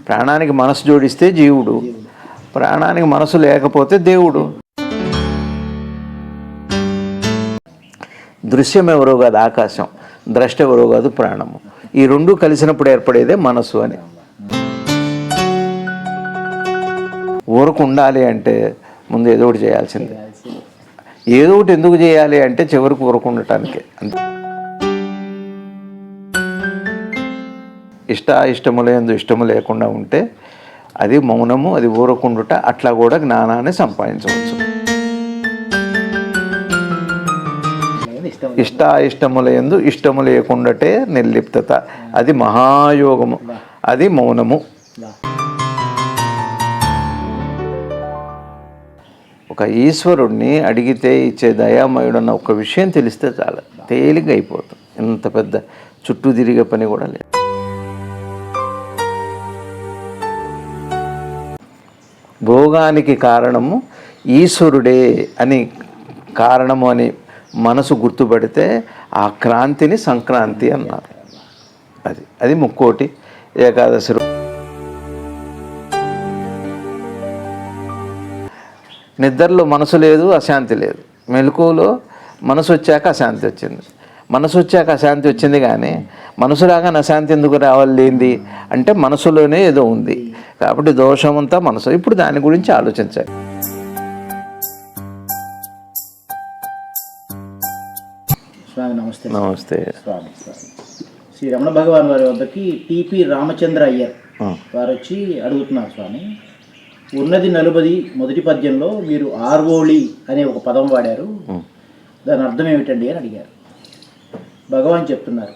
ప్రాణానికి మనసు జోడిస్తే జీవుడు, ప్రాణానికి మనసు లేకపోతే దేవుడు. దృశ్యం ఎవరో కాదు ఆకాశం, ద్రష్ట ఎవరో కాదు ప్రాణము. ఈ రెండు కలిసినప్పుడు ఏర్పడేదే మనసు అని. ఊరకు ఉండాలి అంటే ముందు ఏదో ఒకటి చేయాల్సిందే. ఏదో ఒకటి ఎందుకు చేయాలి అంటే చివరికి ఊరకు ఉండటానికే. అంతే. ఇష్టముల యందు ఇష్టము లేకుండా ఉంటే అది మౌనము, అది ఊరకుండుట. అట్లా కూడా జ్ఞానాన్ని సంపాదించవచ్చు. ఇష్టముల యందు ఇష్టము లేకుండాటే నిర్లిప్తత, అది మహాయోగము, అది మౌనము. ఒక ఈశ్వరుణ్ణి అడిగితే ఇచ్చే దయామయుడు అన్న ఒక విషయం తెలిస్తే చాలా తేలిగ్గా అయిపోతుంది. ఇంత పెద్ద చుట్టూ తిరిగే పని కూడా లేదు. భోగానికి కారణము ఈశ్వరుడే అని కారణము అని మనసు గుర్తుపడితే ఆ క్రాంతిని సంక్రాంతి అన్నారు. అది ముక్కోటి ఏకాదశి. నిద్రలో మనసు లేదు, అశాంతి లేదు. మెలకువలో మనసు వచ్చాక అశాంతి వచ్చింది. మనసు వచ్చాక అశాంతి వచ్చింది, కానీ మనసు రాగానే అశాంతి ఎందుకు రావాలేంది అంటే మనసులోనే ఏదో ఉంది కాబట్టి దోషమంతా మనసు. ఇప్పుడు దాని గురించి ఆలోచించాలి. స్వామి నమస్తే. నమస్తే. స్వామి శ్రీ రమణ భగవాన్ వారి వద్దకి టిపి రామచంద్ర అయ్యర్ వారు వచ్చి అడుగుతున్నారు, స్వామి ఉన్నది నలుబది మొదటి పద్యంలో మీరు ఆర్వోళి అనే ఒక పదం వాడారు, దాని అర్థం ఏమిటండి అని అడిగారు. భగవాన్ చెప్తున్నారు,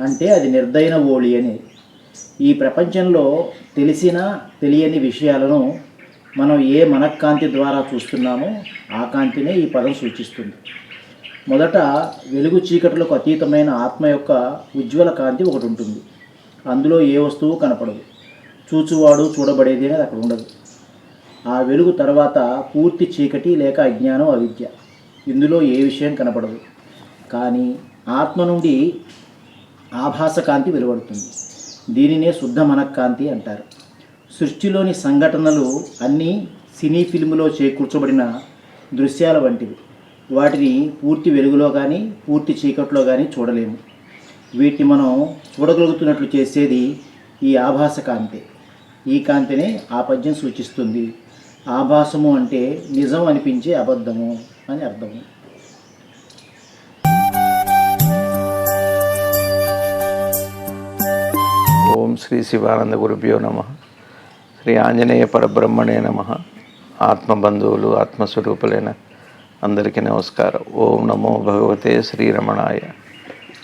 అంటే అది నిర్దయన ఓళి అని. ఈ ప్రపంచంలో తెలిసిన తెలియని విషయాలను మనం ఏ మనఃకాంతి ద్వారా చూస్తున్నామో ఆ కాంతినే ఈ పదం సూచిస్తుంది. మొదట వెలుగు చీకట్లకు అతీతమైన ఆత్మ యొక్క ఉజ్వల కాంతి ఒకటి ఉంటుంది. అందులో ఏ వస్తువు కనపడదు, చూచువాడు చూడబడేది అనేది అక్కడ ఉండదు. ఆ వెలుగు తర్వాత పూర్తి చీకటి లేక అజ్ఞానం, అవిద్య. ఇందులో ఏ విషయం కనపడదు. కానీ ఆత్మ నుండి ఆభాస కాంతి వెలువడుతుంది. దీనినే శుద్ధ మనఃకాంతి అంటారు. సృష్టిలోని సంఘటనలు అన్నీ సినీ ఫిల్ములో చేకూర్చబడిన దృశ్యాల వంటివి. వాటిని పూర్తి వెలుగులో కానీ పూర్తి చీకట్లో కానీ చూడలేము. వీటిని మనం చూడగలుగుతున్నట్లు చేసేది ఈ ఆభాస కాంతి. ఈ కాంతినే ఆ పద్యం సూచిస్తుంది. ఆభాసము అంటే నిజం అనిపించే అబద్ధము అని అర్థము. ఓం శ్రీ శివానంద గురుభ్యో నమః. శ్రీ ఆంజనేయ పరబ్రహ్మణే నమః. ఆత్మబంధువులు, ఆత్మస్వరూపులైన అందరికీ నమస్కారం. ఓం నమో భగవతే శ్రీరమణాయ.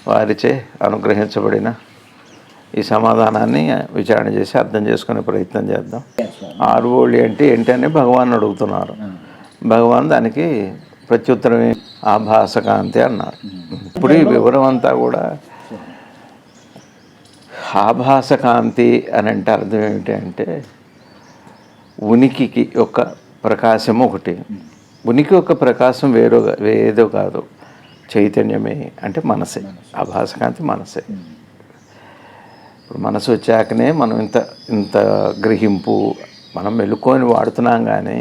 వారిచే అనుగ్రహించబడిన ఈ సమాధానాన్ని విచారణ చేసి అర్థం చేసుకునే ప్రయత్నం చేద్దాం. ఆర్వోళి అంటే ఏంటని భగవాన్ అడుగుతున్నారు. భగవాన్ దానికి ప్రత్యుత్తరం ఆభాసకాంతి అన్నారు. ఇప్పుడు ఈ వివరం అంతా కూడా ఆభాసకాంతి అని అంటే అర్థం ఏమిటి అంటే ఉనికికి ఒక ప్రకాశం ఒకటి. ఉనికి యొక్క ప్రకాశం వేరేదో కాదు, చైతన్యమే, అంటే మనసే. ఆభాసకాంతి మనసే. ఇప్పుడు మనసు వచ్చాకనే మనం ఇంత గ్రహింపు, మనం మెలుకుని వాడుతున్నాం, కానీ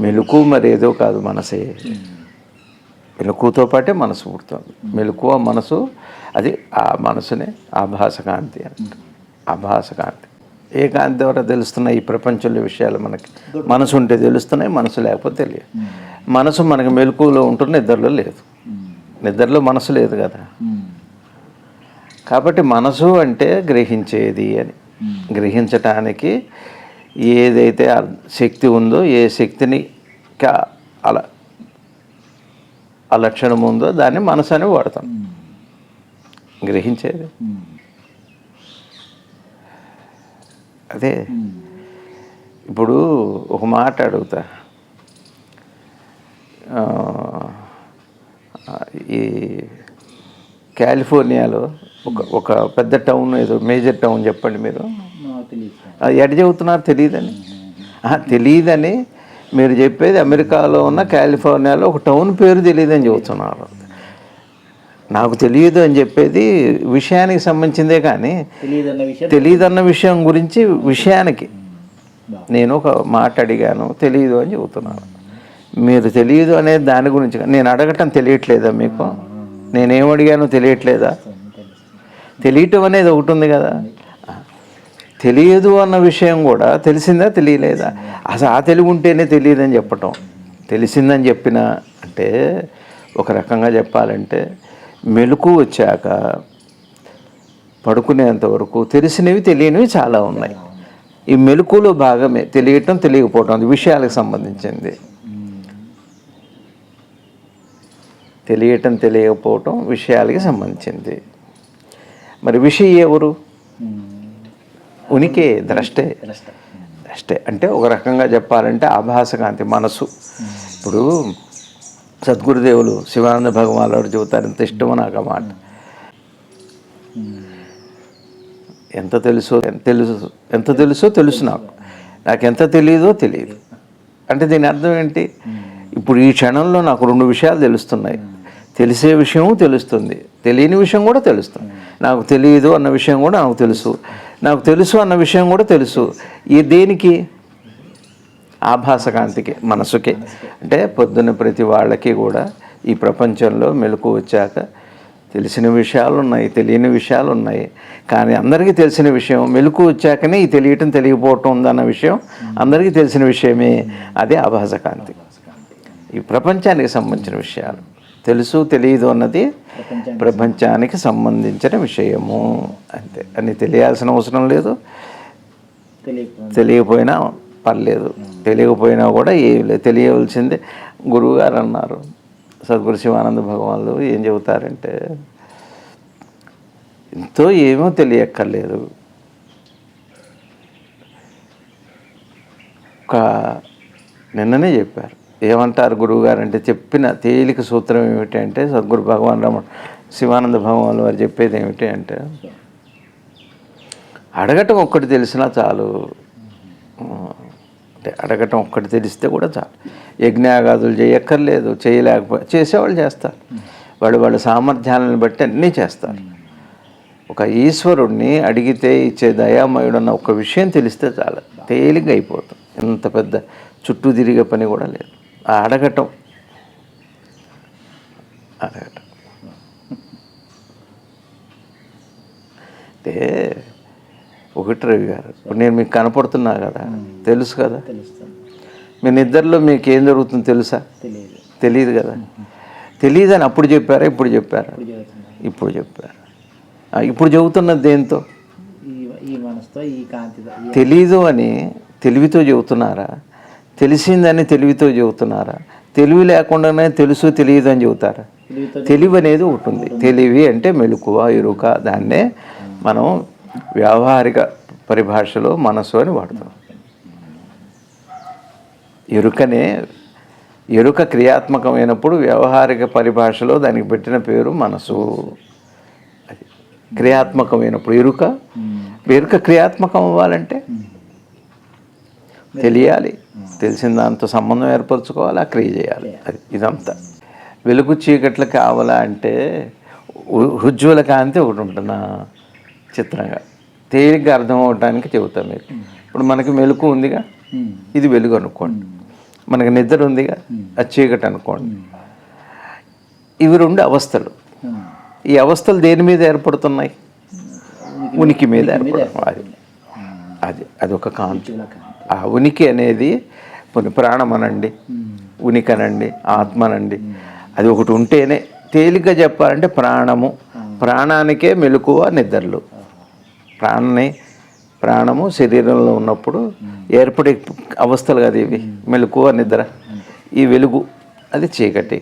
మెలుకు మరి ఏదో కాదు, మనసే. మెలకువతో పాటే మనసు పుడుతుంది. మెలకువ మనసు, అది ఆ మనసునే ఆభాసకాంతి అంటారు. ఆభాసకాంతి ఏ కాంతి ద్వారా తెలుస్తున్నాయి ఈ ప్రపంచంలో విషయాలు? మనకి మనసు ఉంటే తెలుస్తున్నాయి, మనసు లేకపోతే తెలియదు. మనసు మనకి మెలకువలో ఉంటుంది, నిద్రలో లేదు. నిద్రలో మనసు లేదు కదా. కాబట్టి మనసు అంటే గ్రహించేది అని. గ్రహించటానికి ఏదైతే శక్తి ఉందో, ఏ శక్తిని ఆ లక్షణం ఉందో దాన్ని మనసు అని వాడతాం. గ్రహించేది అదే. ఇప్పుడు ఒక మాట అడుగుతా, ఈ కాలిఫోర్నియాలో ఒక పెద్ద టౌన్, ఏదో మేజర్ టౌన్ చెప్పండి మీరు. అది ఎటు చెబుతున్నారు? తెలియదని మీరు చెప్పేది అమెరికాలో ఉన్న కాలిఫోర్నియాలో ఒక టౌన్ పేరు తెలియదని చెబుతున్నారు. నాకు తెలియదు అని చెప్పేది విషయానికి సంబంధించిందే, కానీ తెలియదన్న విషయం తెలియదన్న విషయం గురించి విషయానికి నేను ఒక మాట అడిగాను, తెలియదు అని చెబుతున్నాను. మీరు తెలియదు అనేది దాని గురించి నేను అడగటం తెలియట్లేదా మీకు? నేనేం అడిగానో తెలియట్లేదా? తెలియటం అనేది ఒకటి ఉంది కదా. తెలియదు అన్న విషయం కూడా తెలిసిందా తెలియలేదా? అసలు ఆ తెలివి ఉంటేనే తెలియదని చెప్పటం, తెలిసిందని చెప్పిన అంటే ఒక రకంగా చెప్పాలంటే మెలకు వచ్చాక పడుకునేంత వరకు తెలిసినవి తెలియనివి చాలా ఉన్నాయి. ఈ మెలకులో భాగమే తెలియటం తెలియకపోవటం, అది విషయాలకు సంబంధించింది. తెలియటం తెలియకపోవటం విషయాలకి సంబంధించింది. మరి విషయ ఎవరు? ఉనికి, ద్రష్టే. ద్రష్టే అంటే ఒక రకంగా చెప్పాలంటే ఆభాసకాంతి, మనసు. ఇప్పుడు సద్గురుదేవులు శివానంద భగవానుడు చెబుతారు, ఎంత ఇష్టమో నాకు ఆ మాట. ఎంత తెలుసో తెలుసు నాకు ఎంత తెలియదో తెలియదు. అంటే దీని అర్థం ఏంటి? ఇప్పుడు ఈ క్షణంలో నాకు 2 విషయాలు తెలుస్తున్నాయి. తెలిసే విషయం తెలుస్తుంది, తెలియని విషయం కూడా తెలుస్తుంది. నాకు తెలియదు అన్న విషయం కూడా నాకు తెలుసు, నాకు తెలుసు అన్న విషయం కూడా తెలుసు. ఈ దేనికి? ఆభాసకాంతికి, మనసుకి. అంటే పొద్దున్న ప్రతి వాళ్ళకి కూడా ఈ ప్రపంచంలో మెలకు వచ్చాక తెలిసిన విషయాలు ఉన్నాయి, తెలియని విషయాలు ఉన్నాయి. కానీ అందరికీ తెలిసిన విషయం మెలకు వచ్చాకనే ఈ తెలియటం తెలియకపోవటం ఉందన్న విషయం అందరికీ తెలిసిన విషయమే. అదే ఆభాసకాంతి. ఈ ప్రపంచానికి సంబంధించిన విషయాలు. తెలుసు తెలియదు అన్నది ప్రపంచానికి సంబంధించిన విషయము, అంతే. అన్ని తెలియాల్సిన అవసరం లేదు, తెలియకపోయినా పర్లేదు, తెలియకపోయినా కూడా ఏం లేదు, తెలియవలసిందే. గురువుగారు అన్నారు, సద్గురు శివానంద భగవానులు ఏం చెబుతారంటే, ఎంతో ఏమో తెలియక్కర్లేదు, ఒక నిన్ననే చెప్పారు. ఏమంటారు గురువుగారు అంటే, చెప్పిన తేలిక సూత్రం ఏమిటి అంటే, సద్గురు భగవాన్ రమణ శివానంద భగవాన్ వారు చెప్పేది ఏమిటి అంటే, అడగటం ఒక్కటి తెలిసినా చాలు. అంటే అడగటం ఒక్కటి తెలిస్తే కూడా చాలు. యజ్ఞాగాదులు చేయక్కర్లేదు, చేసేవాళ్ళు చేస్తారు. వాళ్ళ సామర్థ్యాలను బట్టి అన్నీ చేస్తారు. ఒక ఈశ్వరుణ్ణి అడిగితే ఇచ్చే దయామయుడు అన్న ఒక విషయం తెలిస్తే చాలు, తేలిగ్గా అయిపోతాం. ఎంత పెద్ద చుట్టూ తిరిగే పని కూడా లేదు. అడగటం అంటే ఒకటి రవి గారు, ఇప్పుడు నేను మీకు కనపడుతున్నా కదా, తెలుసు కదా. మీ నిద్రలో మీకు ఏం జరుగుతుందో తెలుసా? తెలియదు కదా. తెలియదని అప్పుడు చెప్పారా, ఇప్పుడు చెప్పారా? ఇప్పుడు చెప్పారు. ఇప్పుడు చెబుతున్నది దేంతో? తెలీదు అని తెలివితో చెబుతున్నారా, తెలిసిందని తెలివితో చెబుతున్నారా? తెలివి లేకుండానే తెలుసు తెలియదు అని చెబుతారా? తెలివి అనేది ఒకటి ఉంది. తెలివి అంటే మెలకువ, ఎరుక. దాన్నే మనం వ్యావహారిక పరిభాషలో మనసు అని వాడుతాం. ఎరుక క్రియాత్మకమైనప్పుడు వ్యవహారిక పరిభాషలో దానికి పెట్టిన పేరు మనసు. అది క్రియాత్మకమైనప్పుడు ఎరుక క్రియాత్మకం అవ్వాలంటే తెలియాలి, తెలిసిన దాంతో సంబంధం ఏర్పరచుకోవాలి, ఆ క్రియ చేయాలి. అది ఇదంతా. వెలుగు చీకట్లు కావాలా అంటే ఉజ్వల కాంతి ఒకటి ఉంటున్నా చిత్రంగా తేలిగ్గా అర్థం అవడానికి చెబుతాం. మీరు ఇప్పుడు మనకి మెలకు ఉందిగా, ఇది వెలుగు అనుకోండి. మనకి నిద్ర ఉందిగా, అది చీకటి అనుకోండి. ఇవి 2 అవస్థలు. ఈ అవస్థలు దేని మీద ఏర్పడుతున్నాయి? ఉనికి మీద ఏర్పడుతున్నాయి. అది ఒక కాంతి. ఆ ఉనికి అనేది ప్రాణం అనండి, ఉనికి అనండి, ఆత్మ అనండి, అది ఒకటి ఉంటేనే. తేలిగ్గా చెప్పాలంటే ప్రాణము, ప్రాణానికే మెలకువ నిద్రలు. ప్రాణము శరీరంలో ఉన్నప్పుడు ఏర్పడే అవస్థలు కదా ఇవి, మెలకువ నిద్ర. ఈ వెలుగు అది చీకటి.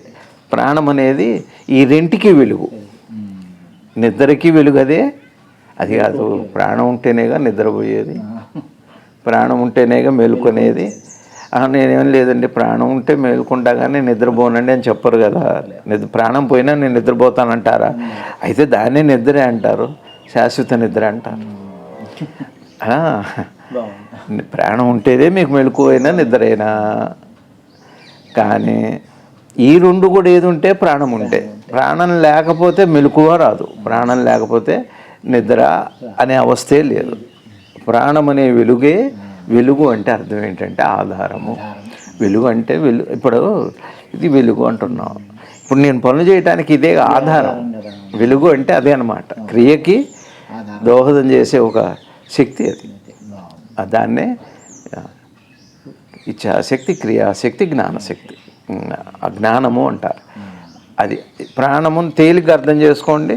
ప్రాణం అనేది ఈ రెంటికి వెలుగు, నిద్రకి వెలుగు. అది కాదు. ప్రాణం ఉంటేనేగా నిద్రపోయేది, ప్రాణం ఉంటేనేగా మేలుకునేది. నేనేం లేదండి, ప్రాణం ఉంటే మేలుకుంటా కానీ నిద్రపోనండి అని చెప్పరు కదా. ప్రాణం పోయినా నేను నిద్రపోతానంటారా? అయితే దాన్నే నిద్రే అంటారు, శాశ్వత నిద్ర అంటారు. ప్రాణం ఉంటేనే మీకు మెలకువైనా నిద్రైనా. కానీ ఈ 2 కూడా ఏది ఉంటే ప్రాణం ఉంటే, ప్రాణం లేకపోతే మెలకువ రాదు, ప్రాణం లేకపోతే నిద్ర అనే అవస్థే లేదు. ప్రాణం అనే వెలుగే, వెలుగు అంటే అర్థం ఏంటంటే ఆధారము. వెలుగు అంటే ఇప్పుడు ఇది వెలుగు అంటున్నాం. ఇప్పుడు నేను పనులు చేయడానికి ఇదే ఆధారం. వెలుగు అంటే అదే అన్నమాట, క్రియకి దోహదం చేసే ఒక శక్తి అది. దాన్నే ఇచ్ఛాశక్తి, క్రియాశక్తి, జ్ఞానశక్తి, జ్ఞానము అంటారు. అది ప్రాణమును తేలిగ్గా అర్థం చేసుకోండి.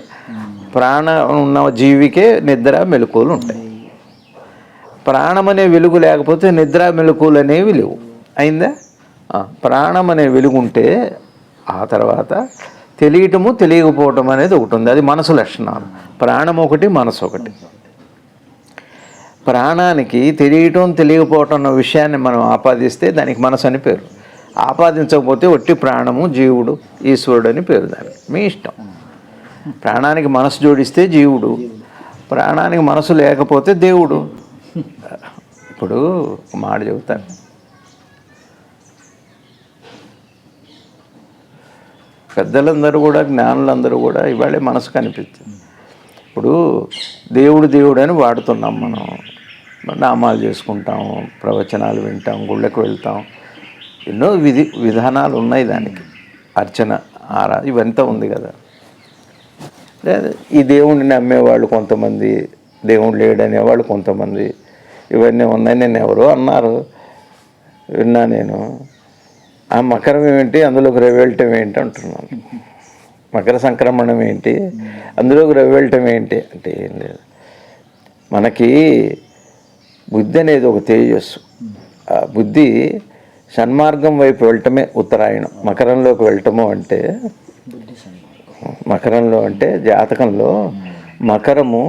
ప్రాణం ఉన్న జీవికే నిద్ర మెలకువలు ఉంటాయి. ప్రాణం అనే వెలుగు లేకపోతే నిద్ర మెలకువలు అనేవి లేవు. అయిందా? ప్రాణం అనే వెలుగు ఉంటే ఆ తర్వాత తెలియటము తెలియకపోవటం అనేది ఒకటి ఉంది. అది మనసు లక్షణాలు. ప్రాణం ఒకటి, మనసు ఒకటి. ప్రాణానికి తెలియటం తెలియకపోవటం అన్న విషయాన్ని మనం ఆపాదిస్తే దానికి మనసు అని పేరు. ఆపాదించకపోతే ఒట్టి ప్రాణము, జీవుడు, ఈశ్వరుడు అని పేరు. దానికి మీ ఇష్టం. ప్రాణానికి మనసు జోడిస్తే జీవుడు, ప్రాణానికి మనసు లేకపోతే దేవుడు. ఇప్పుడు ఒక మాట చెబుతాను. పెద్దలందరూ కూడా, జ్ఞానులందరూ కూడా ఇవాళే మనసు కనిపిస్తుంది. ఇప్పుడు దేవుడు దేవుడు అని వాడుతున్నాం మనం. నామాలు చేసుకుంటాం, ప్రవచనాలు వింటాం, గుళ్ళకు వెళ్తాం, ఎన్నో విధానాలు ఉన్నాయి దానికి. అర్చన, ఇవంతా ఉంది కదా. ఈ దేవుడిని నమ్మేవాళ్ళు కొంతమంది, దేవుడు లేడనేవాళ్ళు కొంతమంది, ఇవన్నీ ఉన్నాయి. నేను ఎవరో అన్నారు, విన్నా నేను. ఆ మకరం ఏమిటి, అందులోకి రవ్వెళ్ళటం ఏంటి అంటున్నాను. మకర సంక్రమణం ఏంటి, అందులోకి రవ్వెళ్ళటం ఏంటి అంటే ఏం లేదు. మనకి బుద్ధి అనేది ఒక తేజస్సు. ఆ బుద్ధి సన్మార్గం వైపు వెళ్ళటమే ఉత్తరాయణం. మకరంలోకి వెళ్ళటము అంటే, మకరంలో అంటే జాతకంలో మకరము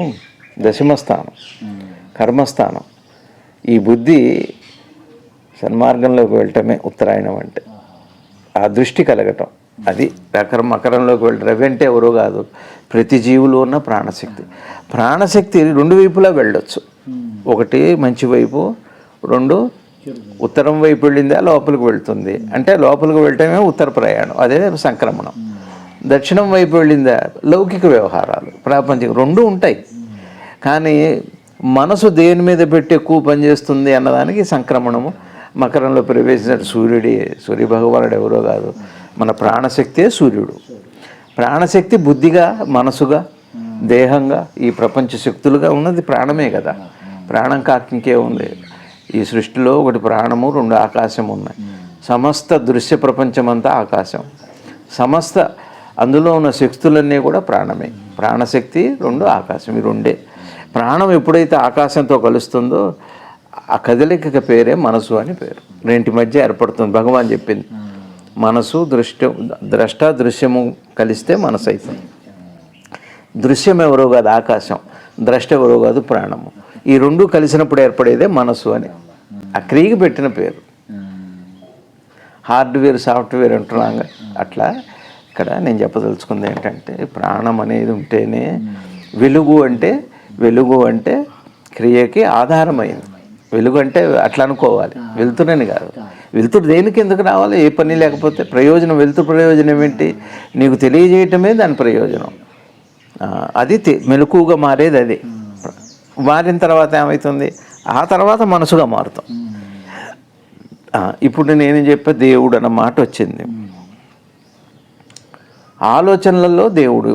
దశమస్థానం, కర్మస్థానం. ఈ బుద్ధి సన్మార్గంలోకి వెళ్ళటమే ఉత్తరాయణం అంటే. ఆ దృష్టి కలగటం, అది మకరంలోకి వెళ్ళటం. రవి అంటే ఎవరో కాదు, ప్రతి జీవులో ఉన్న ప్రాణశక్తి. ప్రాణశక్తి రెండు వైపులా వెళ్ళొచ్చు. ఒకటి మంచి వైపు, రెండు ఉత్తరం వైపు వెళ్ళిందా లోపలికి వెళ్తుంది అంటే లోపలికి వెళ్ళటమే ఉత్తర ప్రయాణం, అదే సంక్రమణం. దక్షిణం వైపు వెళ్ళిందా లౌకిక వ్యవహారాలు, ప్రాపంచిక, రెండు ఉంటాయి. కానీ మనసు దేని మీద పెట్టి ఎక్కువ పనిచేస్తుంది అన్నదానికి సంక్రమణము. మకరంలో ప్రవేశించిన సూర్యభగవానుడు ఎవరో కాదు, మన ప్రాణశక్తే సూర్యుడు. ప్రాణశక్తి బుద్ధిగా, మనసుగా, దేహంగా, ఈ ప్రపంచ శక్తులుగా ఉన్నది ప్రాణమే కదా. ప్రాణం కాకింకే ఉంది ఈ సృష్టిలో. ఒకటి ప్రాణము, రెండు ఆకాశం ఉన్నాయి. సమస్త దృశ్య ప్రపంచమంతా ఆకాశం. సమస్త అందులో ఉన్న శక్తులన్నీ కూడా ప్రాణమే. ప్రాణశక్తి, రెండు ఆకాశం, ఈ రెండే. ప్రాణం ఎప్పుడైతే ఆకాశంతో కలుస్తుందో ఆ కదలిక పేరే మనసు అని పేరు. రెంటి మధ్య ఏర్పడుతుంది. భగవాన్ చెప్పింది, మనసు ద్రష్ట దృశ్యము కలిస్తే మనసు అవుతుంది. దృశ్యం ఎవరో కాదు ఆకాశం, ద్రష్ట ఎవరో కాదు ప్రాణము. ఈ రెండు కలిసినప్పుడు ఏర్పడేదే మనసు అని ఆ క్రియకి పెట్టిన పేరు. హార్డ్వేర్, సాఫ్ట్వేర్ అంటున్నాగా. అట్లా ఇక్కడ నేను చెప్పదలుచుకుంది ఏంటంటే, ప్రాణం అనేది ఉంటేనే వెలుగు అంటే క్రియకి ఆధారమైంది. వెలుగు అంటే అట్లా అనుకోవాలి, వెలుతురని కాదు. వెలుతురు దేనికి ఎందుకు రావాలి, ఏ పని లేకపోతే ప్రయోజనం. వెలుతురు ప్రయోజనం ఏంటి, నీకు తెలియజేయటమే దాని ప్రయోజనం. అది మెలకువగా మారేది అది. మారిన తర్వాత ఏమవుతుంది, ఆ తర్వాత మనసుగా మారుతాం. ఇప్పుడు నేను చెప్పే దేవుడు అన్న మాట వచ్చింది. ఆలోచనలలో దేవుడు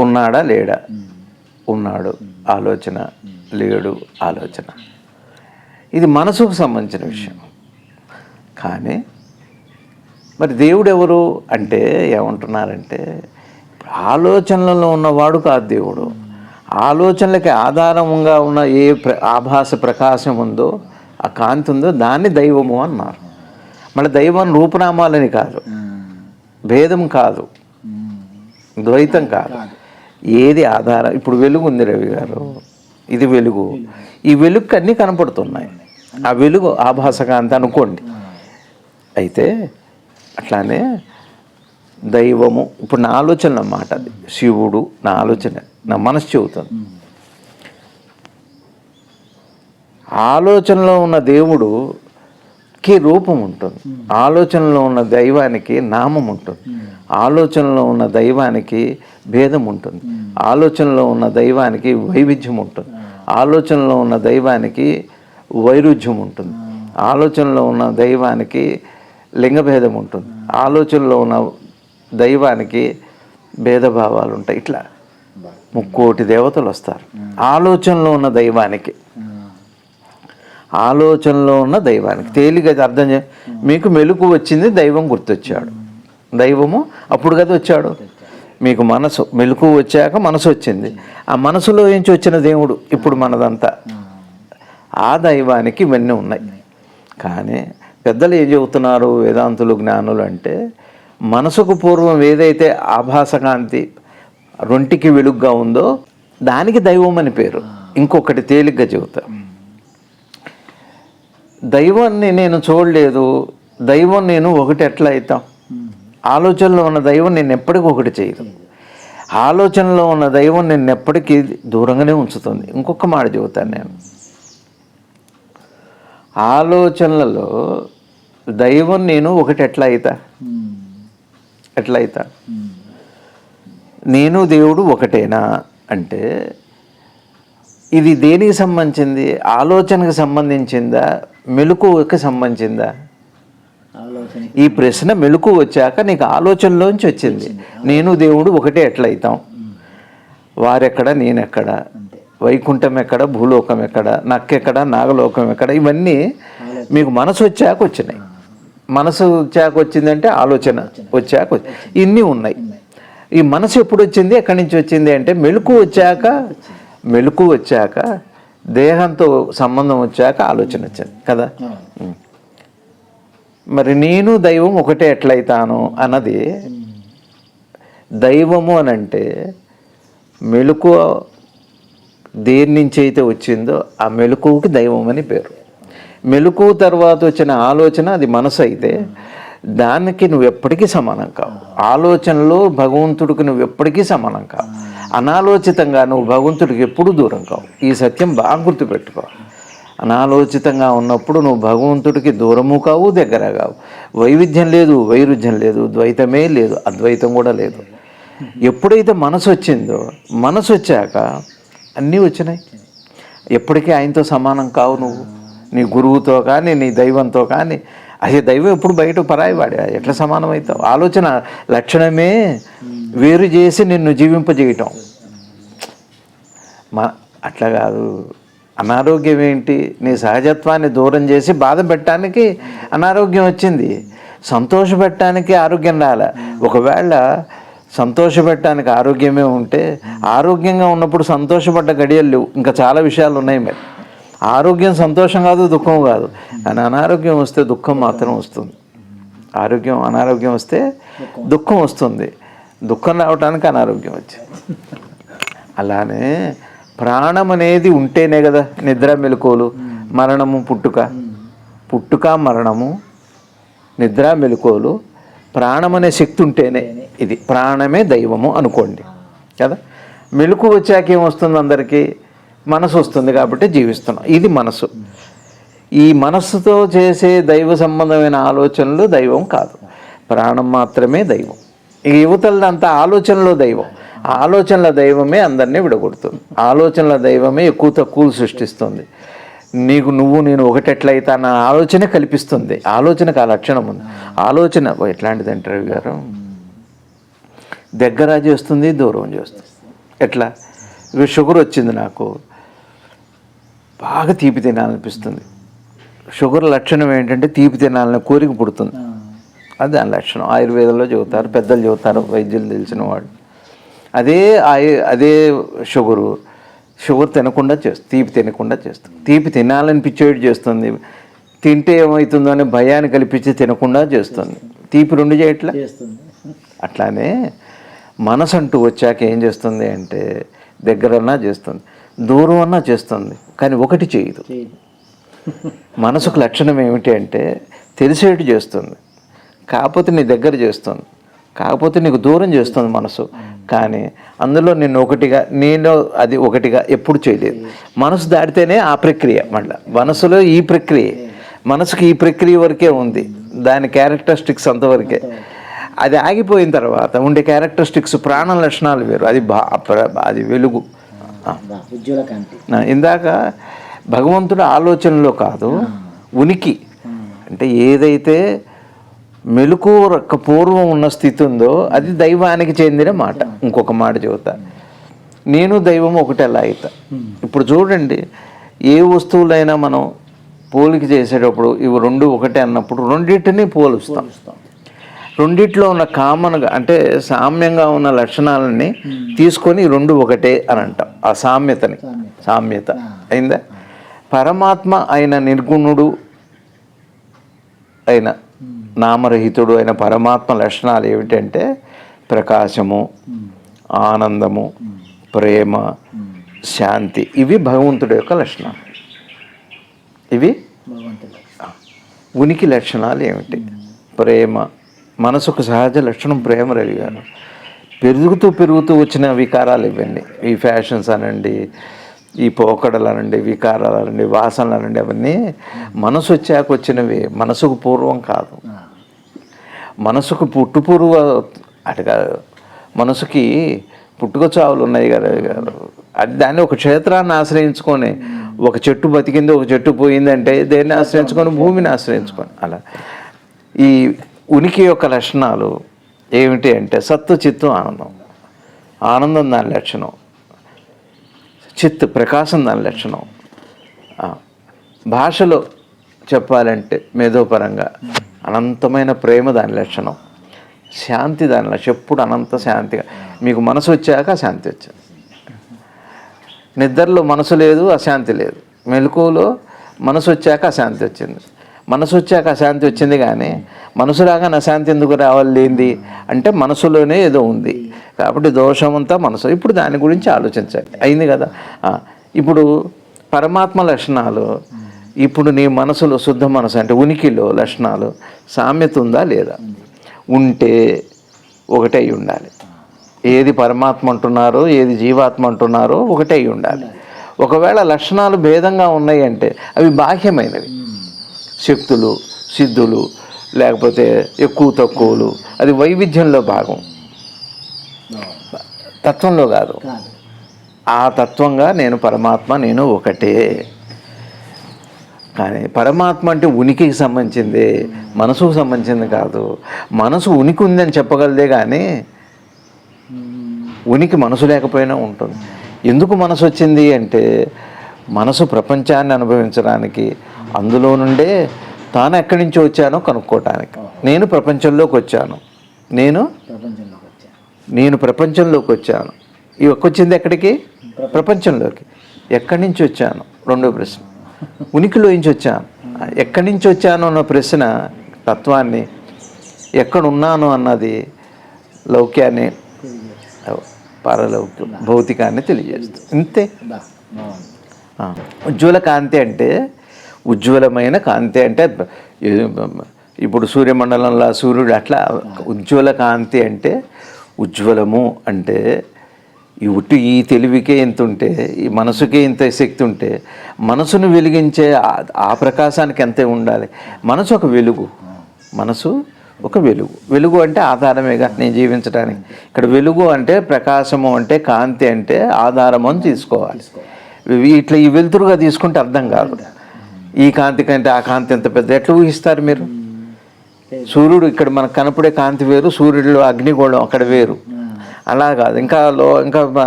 ఉన్నాడా లేడా? ఉన్నాడు ఆలోచన, లేడు ఆలోచన. ఇది మనసుకు సంబంధించిన విషయం. కానీ మరి దేవుడు ఎవరు అంటే ఏమంటున్నారంటే, ఆలోచనలలో ఉన్నవాడు కాదు దేవుడు. ఆలోచనలకి ఆధారంగా ఉన్న ఏ ఆభాస ప్రకాశం ఉందో, ఆ కాంతి ఉందో, దాన్ని దైవము అన్నారు. మళ్ళీ దైవం రూపనామాలని కాదు, భేదం కాదు, ద్వైతం కాదు. ఏది ఆధారం. ఇప్పుడు వెలుగు ఉంది రవి గారు, ఇది వెలుగు. ఈ వెలుగుకి అన్నీ కనపడుతున్నాయి. ఆ వెలుగు ఆభాసకాంతి అనుకోండి. అయితే అట్లానే దైవము, ఇప్పుడు నా ఆలోచన అన్నమాట, అది శివుడు నా ఆలోచన, నా మనసు చెబుతుంది. ఆలోచనలో ఉన్న దేవుడు కి రూపం ఉంటుంది, ఆలోచనలో ఉన్న దైవానికి నామం ఉంటుంది, ఆలోచనలో ఉన్న దైవానికి భేదం ఉంటుంది, ఆలోచనలో ఉన్న దైవానికి వైవిధ్యం ఉంటుంది, ఆలోచనలో ఉన్న దైవానికి వైరుధ్యం ఉంటుంది, ఆలోచనలో ఉన్న దైవానికి లింగభేదం ఉంటుంది, ఆలోచనలో ఉన్న దైవానికి భేదభావాలు ఉంటాయి. ఇట్లా 3,000,000 దేవతలు వస్తారు ఆలోచనలో ఉన్న దైవానికి. ఆలోచనలో ఉన్న దైవానికి తేలిగా అర్థం మీకు మెలుకు వచ్చింది, దైవం గుర్తొచ్చాడు. దైవము అప్పుడు కదా వచ్చాడు. మీకు మనసు మెలుకు వచ్చాక మనసు వచ్చింది, ఆ మనసులో నుంచి వచ్చిన దేవుడు ఇప్పుడు మనదంతా. ఆ దైవానికి ఇవన్నీ ఉన్నాయి. కానీ పెద్దలు ఏం చెబుతున్నారు వేదాంతులు జ్ఞానులు అంటే, మనసుకు పూర్వం ఏదైతే ఆభాసకాంతి రొంటికి వెలుగ్గా ఉందో దానికి దైవం అని పేరు. ఇంకొకటి తేలిగ్గా చెబుతా, దైవాన్ని నేను చూడలేదు, దైవం నేను ఒకటి ఎట్లా అవుతాం? ఆలోచనలో ఉన్న దైవం నేను ఎప్పటికీ ఒకటి చేయదు, ఆలోచనలో ఉన్న దైవం నేను ఎప్పటికీ దూరంగానే ఉంచుతుంది. ఇంకొక మాట చెబుతాను నేను, ఆలోచనలలో దైవం నేను ఒకటి ఎట్లా అవుతా? నేను దేవుడు ఒకటేనా అంటే ఇది దేనికి సంబంధించింది? ఆలోచనకు సంబంధించిందా, మెలకువకి సంబంధించిందా? ఈ ప్రశ్న మెలకు వచ్చాక నీకు ఆలోచనలోంచి వచ్చింది. నేను దేవుడు ఒకటే ఎట్లయితాం? వారెక్కడ, నేనెక్కడ, వైకుంఠం ఎక్కడ, భూలోకం ఎక్కడ, నక్కెక్కడ, నాగలోకం ఎక్కడ, ఇవన్నీ మీకు మనసు వచ్చాక వచ్చినాయి. మనసు వచ్చాక వచ్చిందంటే ఆలోచన వచ్చాక ఇన్ని ఉన్నాయి. ఈ మనసు ఎప్పుడు వచ్చింది, ఎక్కడి నుంచి వచ్చింది అంటే మెలకు వచ్చాక దేహంతో సంబంధం వచ్చాక ఆలోచన వచ్చింది కదా. మరి నేను దైవం ఒకటే ఎట్లయితాను అన్నది, దైవము అని అంటే మెలకువ దేని నుంచి అయితే వచ్చిందో ఆ మెలకువకి దైవం అని పేరు. మెలకువ తర్వాత వచ్చిన ఆలోచన అది మనసు అయితే దానికి నువ్వు ఎప్పటికీ సమానం కావు. ఆలోచనలో భగవంతుడికి నువ్వు ఎప్పటికీ సమానం కావు. అనాలోచితంగా నువ్వు భగవంతుడికి ఎప్పుడూ దూరం కావు. ఈ సత్యం బాగా గుర్తుపెట్టుకో. అనాలోచితంగా ఉన్నప్పుడు నువ్వు భగవంతుడికి దూరము కావు, దగ్గర కావు. వైవిధ్యం లేదు, వైరుధ్యం లేదు, ద్వైతమే లేదు, అద్వైతం కూడా లేదు. ఎప్పుడైతే మనసు వచ్చిందో, మనసు వచ్చాక అన్నీ వచ్చినాయి. ఎప్పటికీ ఆయనతో సమానం కావు నువ్వు, నీ గురువుతో కానీ నీ దైవంతో కానీ. అదే దైవం ఎప్పుడు బయట పరాయి వాడే, ఎట్లా సమానం అవుతావు? ఆలోచన లక్షణమే వేరు చేసి నిన్ను జీవింపజేయటం. అట్లా కాదు. అనారోగ్యం ఏంటి? నీ సహజత్వాన్ని దూరం చేసి బాధ పెట్టడానికి అనారోగ్యం వచ్చింది. సంతోషపెట్టడానికి ఆరోగ్యం రాలే. ఒకవేళ సంతోషపెట్టడానికి ఆరోగ్యమే ఉంటే, ఆరోగ్యంగా ఉన్నప్పుడు సంతోషపడ్డ గడియలు లేవు. ఇంకా చాలా విషయాలు ఉన్నాయి. మరి ఆరోగ్యం సంతోషం కాదు, దుఃఖం కాదు. కానీ అనారోగ్యం వస్తే దుఃఖం మాత్రం వస్తుంది. అనారోగ్యం వస్తే దుఃఖం వస్తుంది. దుఃఖం రావడానికి అనారోగ్యం వచ్చింది. అలానే ప్రాణం అనేది ఉంటేనే కదా నిద్ర మెలకువలు, మరణము పుట్టుక మరణము, నిద్ర మెలకువలు, ప్రాణం అనే శక్తి ఉంటేనే ఇది ప్రాణమే దైవము అనుకోండి కదా. మెలకు వచ్చాక ఏమొస్తుంది? అందరికీ మనసు వస్తుంది కాబట్టి జీవిస్తున్నాం. ఇది మనసు. ఈ మనస్సుతో చేసే దైవ సంబంధమైన ఆలోచనలు దైవం కాదు, ప్రాణం మాత్రమే దైవం. ఈ యువతలంతా ఆలోచనలో దైవం. ఆలోచనల దైవమే అందరినీ విడగొడుతుంది. ఆలోచనల దైవమే ఎక్కువ తక్కువలు సృష్టిస్తుంది. నువ్వు నేను ఒకటెట్లయితే అన్న ఆలోచన కల్పిస్తుంది. ఆలోచనకు ఆ లక్షణం ఉంది. ఆలోచన ఎట్లాంటిది అంటే రవి గారు, దగ్గర చేస్తుంది, దూరం చేస్తుంది. ఎట్లా? ఇవి షుగర్ వచ్చింది, నాకు బాగా తీపి తినాలనిపిస్తుంది. షుగర్ లక్షణం ఏంటంటే తీపి తినాలని కోరిక పుడుతుంది. అది దాని లక్షణం. ఆయుర్వేదంలో చెబుతారు, పెద్దలు చెబుతారు, వైద్యులు తెలిసిన వాళ్ళు. అదే షుగర్ తినకుండా చేస్తుంది, తీపి తినకుండా చేస్తుంది. తీపి తినాలనిపించేది చేస్తుంది, తింటే ఏమవుతుందో అని భయాన్ని కల్పించి తినకుండా చేస్తుంది. తీపి రెండు చేయట్లా. అట్లానే మనసు అంటూ వచ్చాక ఏం చేస్తుంది అంటే దగ్గరన్నా చేస్తుంది, దూరం అన్నా చేస్తుంది, కానీ ఒకటి చేయదు. మనసుకు లక్షణం ఏమిటి అంటే తెలిసేటి చేస్తుంది, కాకపోతే నీ దగ్గర చేస్తుంది, కాకపోతే నీకు దూరం చేస్తుంది మనసు. కానీ అందులో నిన్ను ఒకటిగా, నేను అది ఒకటిగా ఎప్పుడు చేయలేదు. మనసు దాటితేనే ఆ ప్రక్రియ. మళ్ళీ మనసులో ఈ ప్రక్రియ. మనసుకి ఈ ప్రక్రియ వరకే ఉంది, దాని క్యారెక్టరిస్టిక్స్ అంతవరకే. అది ఆగిపోయిన తర్వాత ఉండే క్యారెక్టరిస్టిక్స్ ప్రాణ లక్షణాలు వేరు. అది వెలుగు. ఉజ్వల కాంతి. ఇందాక భగవంతుడు ఆలోచనలో కాదు, ఉనికి అంటే ఏదైతే మెలకువ పూర్వం ఉన్న స్థితి ఉందో అది దైవానికి చెందిన మాట. ఇంకొక మాట చెబుతా, నేను దైవం ఒకటి ఎలా అవుతా. ఇప్పుడు చూడండి, ఏ వస్తువులైనా మనం పోలిక చేసేటప్పుడు ఇవి రెండు ఒకటే అన్నప్పుడు రెండింటిని పోలుస్తాం. రెండిట్లో ఉన్న కామన్గా అంటే సామ్యంగా ఉన్న లక్షణాలని తీసుకొని రెండు ఒకటే అని అంటాం. ఆ సామ్యత అయిందా. పరమాత్మ అయిన నిర్గుణుడు అయిన నామరహితుడు అయిన పరమాత్మ లక్షణాలు ఏమిటంటే ప్రకాశము, ఆనందము, ప్రేమ, శాంతి. ఇవి భగవంతుడి యొక్క లక్షణాలు. ఇవి ఉనికి లక్షణాలు ఏమిటి? ప్రేమ, మనసుకు సహజ లక్షణం ప్రేమ. రవి గారు పెరుగుతూ వచ్చిన వికారాలు ఇవన్నీ. ఈ ఫ్యాషన్స్ అనండి, ఈ పోకడలు అనండి, వికారాలు అనండి, వాసనలు అనండి, అవన్నీ మనసు వచ్చాక వచ్చినవి, మనసుకు పూర్వం కాదు. మనసుకు పుట్టుపూర్వ అటుగా మనసుకి పుట్టుక చావులు ఉన్నాయి కదా గారు. అది దాన్ని ఒక క్షేత్రాన్ని ఆశ్రయించుకొని, ఒక చెట్టు బతికింది ఒక చెట్టు పోయిందంటే దేన్ని ఆశ్రయించుకొని? భూమిని ఆశ్రయించుకొని. అలా ఈ ఉనికి యొక్క లక్షణాలు ఏమిటి అంటే సత్తు, చిత్తు, ఆనందం. ఆనందం దాని లక్షణం, చిత్ ప్రకాశం దాని లక్షణం. భాషలో చెప్పాలంటే మేధోపరంగా అనంతమైన ప్రేమ దాని లక్షణం, శాంతి దాని లక్షణం. ఎప్పుడు అనంత శాంతిగా. మీకు మనసు వచ్చాక శాంతి వచ్చింది. నిద్రలో మనసు లేదు, అశాంతి లేదు. మెలకువలో మనసు వచ్చాక అశాంతి వచ్చింది. మనసు వచ్చాక అశాంతి వచ్చింది, కానీ మనసు రాగానే అశాంతి ఎందుకు రావాలేంది అంటే మనసులోనే ఏదో ఉంది కాబట్టి దోషమంతా మనసు. ఇప్పుడు దాని గురించి ఆలోచించాలి. అయింది కదా. ఇప్పుడు పరమాత్మ లక్షణాలు, ఇప్పుడు నీ మనసులో శుద్ధ మనసు అంటే ఉనికిలో లక్షణాలు సామ్యత ఉందా లేదా? ఉంటే ఒకటే అయి ఉండాలి. ఏది పరమాత్మ అంటున్నారో ఏది జీవాత్మ అంటున్నారో ఒకటే అయి ఉండాలి. ఒకవేళ లక్షణాలు భేదంగా ఉన్నాయి అంటే అవి బాహ్యమైనవి, శక్తులు, సిద్ధులు, లేకపోతే ఎక్కువ తక్కువలు. అది వైవిధ్యంలో భాగం, తత్వంలో కాదు. ఆ తత్వంగా నేను పరమాత్మ, నేను ఒకటే. కానీ పరమాత్మ అంటే ఉనికికి సంబంధించింది, మనసుకు సంబంధించింది కాదు. మనసు ఉనికి ఉందని చెప్పగలదే కానీ ఉనికి మనసు లేకపోయినా ఉంటుంది. ఎందుకు మనసు వచ్చింది అంటే మనసు ప్రపంచాన్ని అనుభవించడానికి, అందులో నుండే తాను ఎక్కడి నుంచి వచ్చానో కనుక్కోవటానికి. నేను ప్రపంచంలోకి వచ్చాను, నేను ప్రపంచంలోకి వచ్చాను. ఈ వచ్చింది ఎక్కడికి? ప్రపంచంలోకి. ఎక్కడి నుంచి వచ్చాను? రెండో ప్రశ్న. ఉనికిలో నుంచి వచ్చాను. ఎక్కడి నుంచి వచ్చాను అన్న ప్రశ్న తత్వాన్ని, ఎక్కడున్నాను అన్నది లౌక్యాన్ని, పారలౌక్యం, భౌతికాన్ని తెలియజేస్తుంది. ఇంతే. ఉజ్వల కాంతి అంటే ఉజ్వలమైన కాంతి అంటే ఇప్పుడు సూర్యమండలంలో సూర్యుడు అట్లా. ఉజ్వల కాంతి అంటే ఉజ్వలము అంటే ఈ తెలివికే ఇంత ఉంటే, ఈ మనసుకే ఇంత శక్తి ఉంటే, మనసును వెలిగించే ఆ ప్రకాశానికి ఎంతే ఉండాలి. మనసు ఒక వెలుగు, మనసు ఒక వెలుగు. వెలుగు అంటే ఆధారమేగా నేను జీవించడానికి. ఇక్కడ వెలుగు అంటే ప్రకాశము అంటే కాంతి అంటే ఆధారము అని తీసుకోవాలి. ఇట్లా ఈ వెలుతురుగా తీసుకుంటే అర్థం కాదు. ఈ కాంతి కంటే ఆ కాంతి ఎంత పెద్ద ఎట్లా ఊహిస్తారు మీరు? సూర్యుడు ఇక్కడ మనకు కనపడే కాంతి వేరు, సూర్యుడిలో అగ్నిగోళం అక్కడ వేరు. అలా కాదు. ఇంకా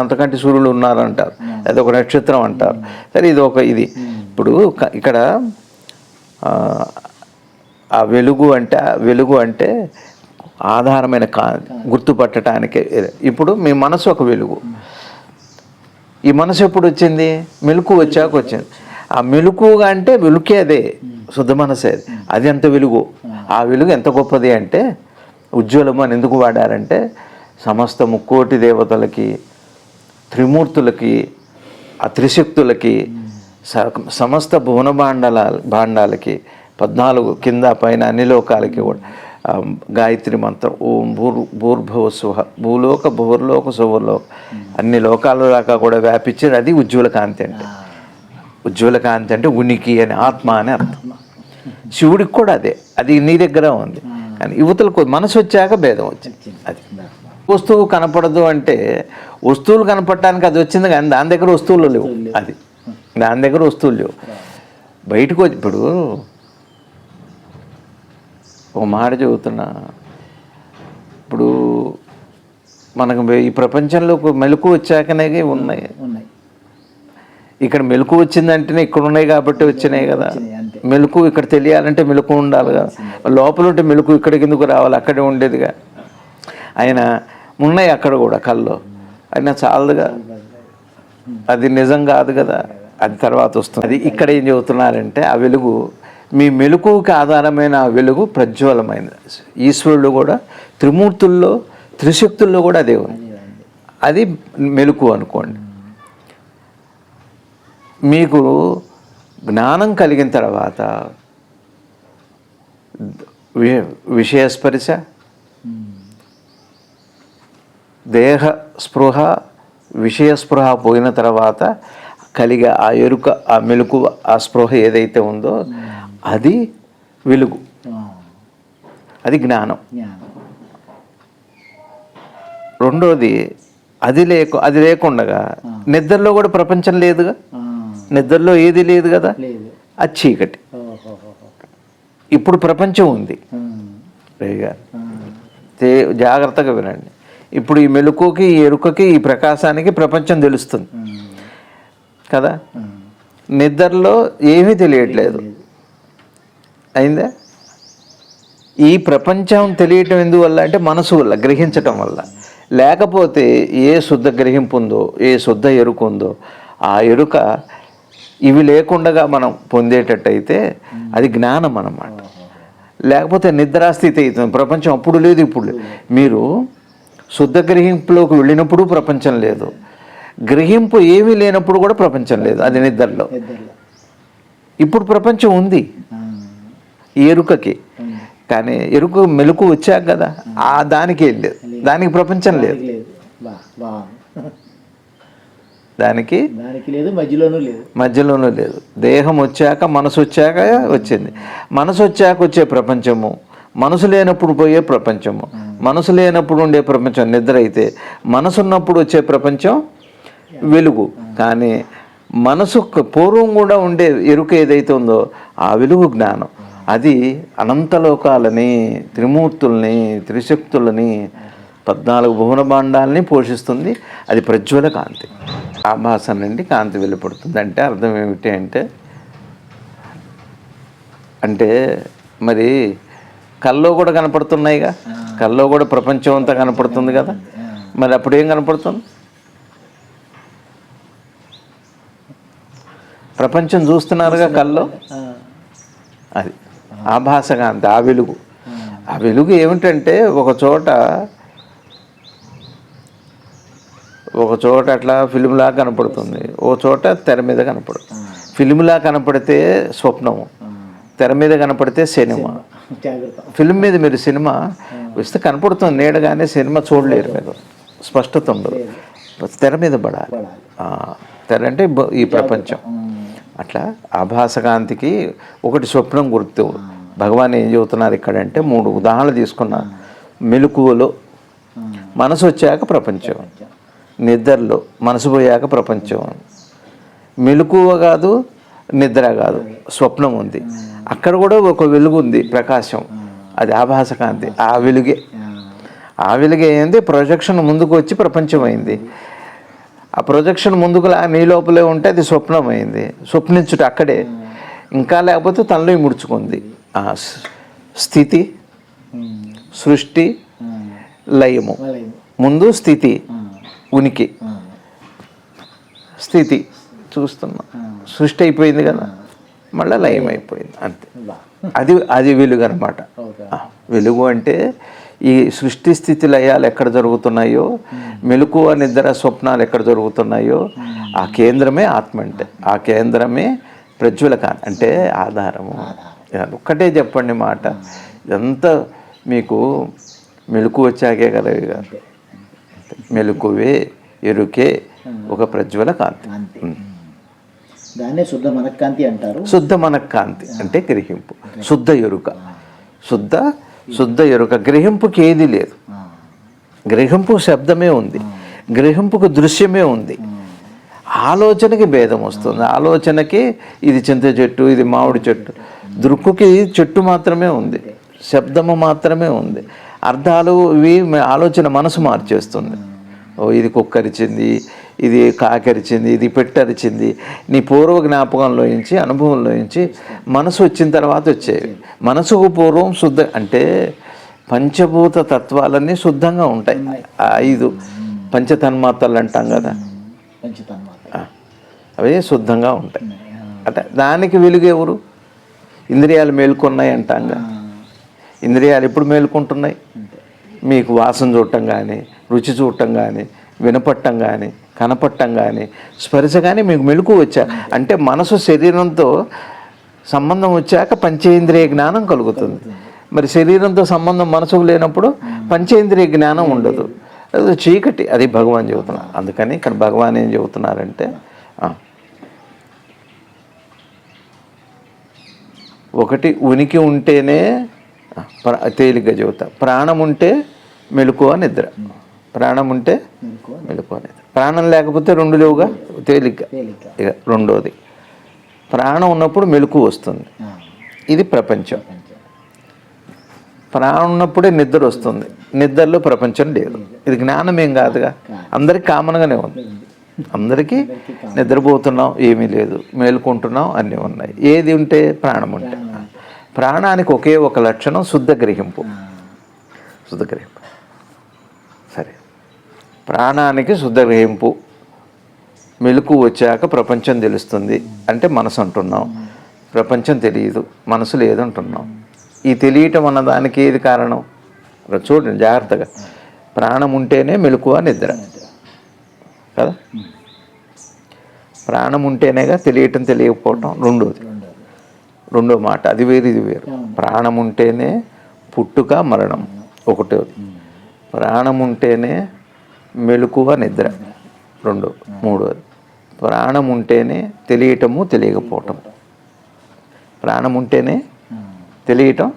అంతకంటే సూర్యుడు ఉన్నారంటారు, అది ఒక నక్షత్రం అంటారు. సరే, ఇది ఇప్పుడు ఇక్కడ ఆ వెలుగు అంటే ఆధారమైన గుర్తుపట్టడానికి. ఇప్పుడు మీ మనసు ఒక వెలుగు. ఈ మనసు ఎప్పుడు వచ్చింది? మెలకు వచ్చాక వచ్చింది. ఆ మెలకుగా అంటే వెలుకే, అదే శుద్ధ మనసే. అది ఎంత వెలుగు. ఆ వెలుగు ఎంత గొప్పది అంటే ఉజ్వలము అని ఎందుకు వాడారంటే సమస్త ముక్కోటి దేవతలకి, త్రిమూర్తులకి, ఆ త్రిశక్తులకి, సమస్త భువన భాండాలకి, 14 కింద పైన అన్ని లోకాలకి కూడా గాయత్రి మంత్రం ఓం భూర్భువ స్వః భూలోక భూర్లోక సువర్లోక అన్ని లోకాల దాకా కూడా వ్యాపించేది. అది ఉజ్వల కాంతి అంటే. ఉజ్వల కాంతి అంటే ఉనికి అని, ఆత్మ అని అర్థం. శివుడికి కూడా అదే, అది నీ దగ్గర ఉంది. కానీ యువతలకు మనసు వచ్చాక భేదం వచ్చింది. అది వస్తువు కనపడదు అంటే వస్తువులు కనపడటానికి అది వచ్చింది, కానీ దాని దగ్గర వస్తువులు లేవు. అది దాని దగ్గర వస్తువులు లేవు. బయటకు వచ్చి ఇప్పుడు ఒక మాట చెబుతున్నా, ఇప్పుడు మనకు ఈ ప్రపంచంలో మెలకు వచ్చాకనే ఉన్నాయి. ఇక్కడ మెలకు వచ్చిందంటేనే ఇక్కడ ఉన్నాయి కాబట్టి వచ్చినాయి కదా. మెలకు ఇక్కడ తెలియాలంటే మెలకు ఉండాలి కదా. లోపల ఉంటే మెలకు ఇక్కడికి ఎందుకు రావాలి, అక్కడే ఉండేదిగా. ఆయన ఉన్నాయి అక్కడ కూడా కల్లో, అయినా చాలదుగా, అది నిజం కాదు కదా, అది తర్వాత వస్తుంది. అది ఇక్కడ ఏం చెబుతున్నారంటే ఆ వెలుగు, మీ మెలకువకి ఆధారమైన ఆ వెలుగు ప్రజ్వలమైనది. ఈశ్వరుడు కూడా త్రిమూర్తుల్లో త్రిశక్తుల్లో కూడా అదే ఉంది. అది మెలకు అనుకోండి. మీకు జ్ఞానం కలిగిన తర్వాత విషయస్పర్శ, దేహ స్పృహ, విషయస్పృహ పోయిన తర్వాత కలిగే ఆ ఎరుక, ఆ మెలకు, ఆ స్పృహ ఏదైతే ఉందో అది వెలుగు, అది జ్ఞానం. రెండోది అది లేకుండగా నిద్రలో కూడా ప్రపంచం లేదుగా. నిద్రలో ఏది లేదు కదా, అది చీకటి. ఇప్పుడు ప్రపంచం ఉంది. జాగ్రత్తగా వినండి. ఇప్పుడు ఈ మెలకుకి, ఈ ఎరుకకి, ఈ ప్రకాశానికి ప్రపంచం తెలుస్తుంది కదా. నిద్రలో ఏమీ తెలియట్లేదు, అయిందా? ఈ ప్రపంచం తెలియటం ఎందువల్ల అంటే మనసు వల్ల, గ్రహించటం వల్ల. లేకపోతే ఏ శుద్ధ గ్రహింపు ఉందో, ఏ శుద్ధ ఎరుక ఉందో, ఆ ఎరుక ఇవి లేకుండా మనం పొందేటట్టయితే అది జ్ఞానం అన్నమాట. లేకపోతే నిద్రాస్థితి అవుతుంది. ప్రపంచం అప్పుడు లేదు, ఇప్పుడు లేదు. మీరు శుద్ధ గ్రహింపులోకి వెళ్ళినప్పుడు ప్రపంచం లేదు, గ్రహింపు ఏమీ లేనప్పుడు కూడా ప్రపంచం లేదు, అది నిద్రలో. ఇప్పుడు ప్రపంచం ఉంది ఈ ఎరుకకి, కానీ ఎరుక మెలకు వచ్చాక కదా, ఆ దానికి లేదు, దానికి ప్రపంచం లేదు, దానికి మధ్యలోనూ లేదు. దేహం వచ్చాక, మనసు వచ్చాక వచ్చింది. మనసు వచ్చాక వచ్చే ప్రపంచము, మనసు లేనప్పుడు పోయే ప్రపంచము, మనసు లేనప్పుడు ఉండే ప్రపంచం నిద్ర అయితే, మనసు ఉన్నప్పుడు వచ్చే ప్రపంచం వెలుగు. కానీ మనసు పూర్వం కూడా ఉండే ఎరుక ఏదైతే ఉందో ఆ వెలుగు జ్ఞానం. అది అనంతలోకాలని, త్రిమూర్తుల్ని, త్రిశక్తులని, 14 భువన భాండాలని పోషిస్తుంది. అది ప్రజ్వల కాంతి. ఆభాసం నుండి కాంతి వెళ్ళిపడుతుంది. అంటే అర్థం ఏమిటి అంటే మరి కల్లో కూడా కనపడుతున్నాయిగా, కల్లో కూడా ప్రపంచం అంతా కనపడుతుంది కదా. మరి అప్పుడు ఏం కనపడుతుంది? ప్రపంచం చూస్తున్నారుగా కల్లో, అది ఆభాసకాంతి, ఆ వెలుగు. ఆ వెలుగు ఏమిటంటే ఒక చోట అట్లా ఫిలింలా కనపడుతుంది, ఓ చోట తెర మీద కనపడుతుంది. ఫిలింలా కనపడితే స్వప్నము, తెర మీద కనపడితే సినిమా. ఫిలిం మీద మీరు సినిమా వస్తే కనపడుతుంది నీడగానే, సినిమా చూడలేరు మీరు, స్పష్టత ఉండదు. తెర మీద పడాలి. తెర అంటే ఈ ప్రపంచం. అట్లా ఆభాసకాంతికి ఒకటి స్వప్నం గుర్తు. భగవాన్ ఏం చెబుతున్నారు ఇక్కడంటే 3 ఉదాహరణలు తీసుకున్నారు. మెలకువలో మనసు వచ్చాక ప్రపంచం, నిద్రలో మనసు పోయాక ప్రపంచం. మెలకువ కాదు, నిద్ర కాదు, స్వప్నం ఉంది. అక్కడ కూడా ఒక వెలుగు ఉంది, ప్రకాశం, అది ఆభాసకాంతి. ఆ వెలుగే ఏంది, ప్రొజెక్షన్ ముందుకు వచ్చి ప్రపంచం అయింది. ఆ ప్రొజెక్షన్ ముందుకు నీ లోపలే ఉంటే అది స్వప్నం అయింది. స్వప్నించుట అక్కడే, ఇంకా లేకపోతే తనలో ముడుచుకుంది. స్థితి, సృష్టి, లయము. ముందు స్థితి, ఉనికి, స్థితి చూస్తున్నా, సృష్టి అయిపోయింది కదా, మళ్ళీ లయం అయిపోయింది, అంతే. అది వెలుగు అనమాట. వెలుగు అంటే ఈ సృష్టి స్థితి లయాలు ఎక్కడ జరుగుతున్నాయో, మెలకువ నిద్ర స్వప్నాలు ఎక్కడ జరుగుతున్నాయో ఆ కేంద్రమే ఆత్మ. అంటే ఆ కేంద్రమే ప్రజ్వలకాంతి, అంటే ఆధారము. ఒక్కటే చెప్పండి మాట, ఇదంతా మీకు మెలకు వచ్చాకే కదా. మెలకువే, ఎరుకే ఒక ప్రజ్వల కాంతి. దాన్నే శుద్ధ మనఃకాంతి అంటారు. శుద్ధ మనఃకాంతి అంటే గ్రహింపు, శుద్ధ ఎరుక. శుద్ధ ఎరుక. గ్రహింపుకి ఏది లేదు. గ్రహింపు శబ్దమే ఉంది, గ్రహింపుకు దృశ్యమే ఉంది. ఆలోచనకి భేదం వస్తుంది. ఆలోచనకి ఇది చింత చెట్టు, ఇది మామిడి చెట్టు. దృక్కుకి చెట్టు మాత్రమే ఉంది, శబ్దము మాత్రమే ఉంది. అర్థాలు ఇవి ఆలోచన మనసు మార్చేస్తుంది. ఓ ఇది కుక్కరిచింది, ఇది కాకరిచింది, ఇది పెట్టరిచింది. నీ పూర్వ జ్ఞాపకంలో నుంచి, అనుభవంలో నుంచి మనసు వచ్చిన తర్వాత వచ్చేవి. మనసుకు పూర్వం శుద్ధ అంటే పంచభూత తత్వాలన్నీ శుద్ధంగా ఉంటాయి. 5 పంచతన్మాత్రలు అంటాం కదా, అవి శుద్ధంగా ఉంటాయి. అంటే దానికి వెలుగు ఎవరు? ఇంద్రియాలు మేలుకున్నాయి అంటాం కదా. ఇంద్రియాలు ఎప్పుడు మేలుకుంటున్నాయి? మీకు వాసన చూడటం కానీ, రుచి చూడటం కానీ, వినపట్టం కానీ, కనపట్టం కానీ, స్పర్శ కానీ మీకు మెలకు వచ్చా అంటే మనసు శరీరంతో సంబంధం వచ్చాక పంచేంద్రియ జ్ఞానం కలుగుతుంది. మరి శరీరంతో సంబంధం మనసుకు లేనప్పుడు పంచేంద్రియ జ్ఞానం ఉండదు. అది చీకటి. అది భగవాన్ చెబుతున్నారు. అందుకని ఇక్కడ భగవాన్ ఏం చెబుతున్నారంటే, ఒకటి ఉనికి ఉంటేనే తేలిగ్గా చెబుతా. ప్రాణం ఉంటే మెలకువ నిద్ర. ప్రాణం ఉంటే మెలకువ నిద్ర. ప్రాణం లేకపోతే 2 లేవుగా, తేలిగ్గా. ఇక రెండోది ప్రాణం ఉన్నప్పుడు మెలకు వస్తుంది. ఇది ప్రపంచం. ప్రాణం ఉన్నప్పుడే నిద్ర వస్తుంది. నిద్రలో ప్రపంచం లేదు. ఇది జ్ఞానం ఏం కాదుగా, అందరికీ కామన్గానే ఉంది. అందరికీ నిద్రపోతున్నాం ఏమీ లేదు, మేలుకుంటున్నాం అన్నీ ఉన్నాయి. ఏది ఉంటే? ప్రాణం ఉంటే. ప్రాణానికి ఒకే ఒక లక్షణం శుద్ధ గ్రహింపు. శుద్ధ గ్రహింపు. సరే, ప్రాణానికి శుద్ధ గ్రహింపు. మెలకు వచ్చాక ప్రపంచం తెలుస్తుంది అంటే మనసు అంటున్నాం. ప్రపంచం తెలియదు, మనసు లేదంటున్నాం. ఈ తెలియటం అన్నదానికి ఏది కారణం? చూడండి జాగ్రత్తగా. ప్రాణం ఉంటేనే మెలకువ నిద్ర కదా. ప్రాణం ఉంటేనేగా తెలియటం తెలియకపోవటం. రెండో మాట. అది వేరు ఇది వేరు. ప్రాణం ఉంటేనే పుట్టుక మరణం ఒకటోది. ప్రాణం ఉంటేనే మెలకువ నిద్ర మూడోది. ప్రాణం ఉంటేనే తెలియటము తెలియకపోవటం. ప్రాణం ఉంటేనే తెలియటం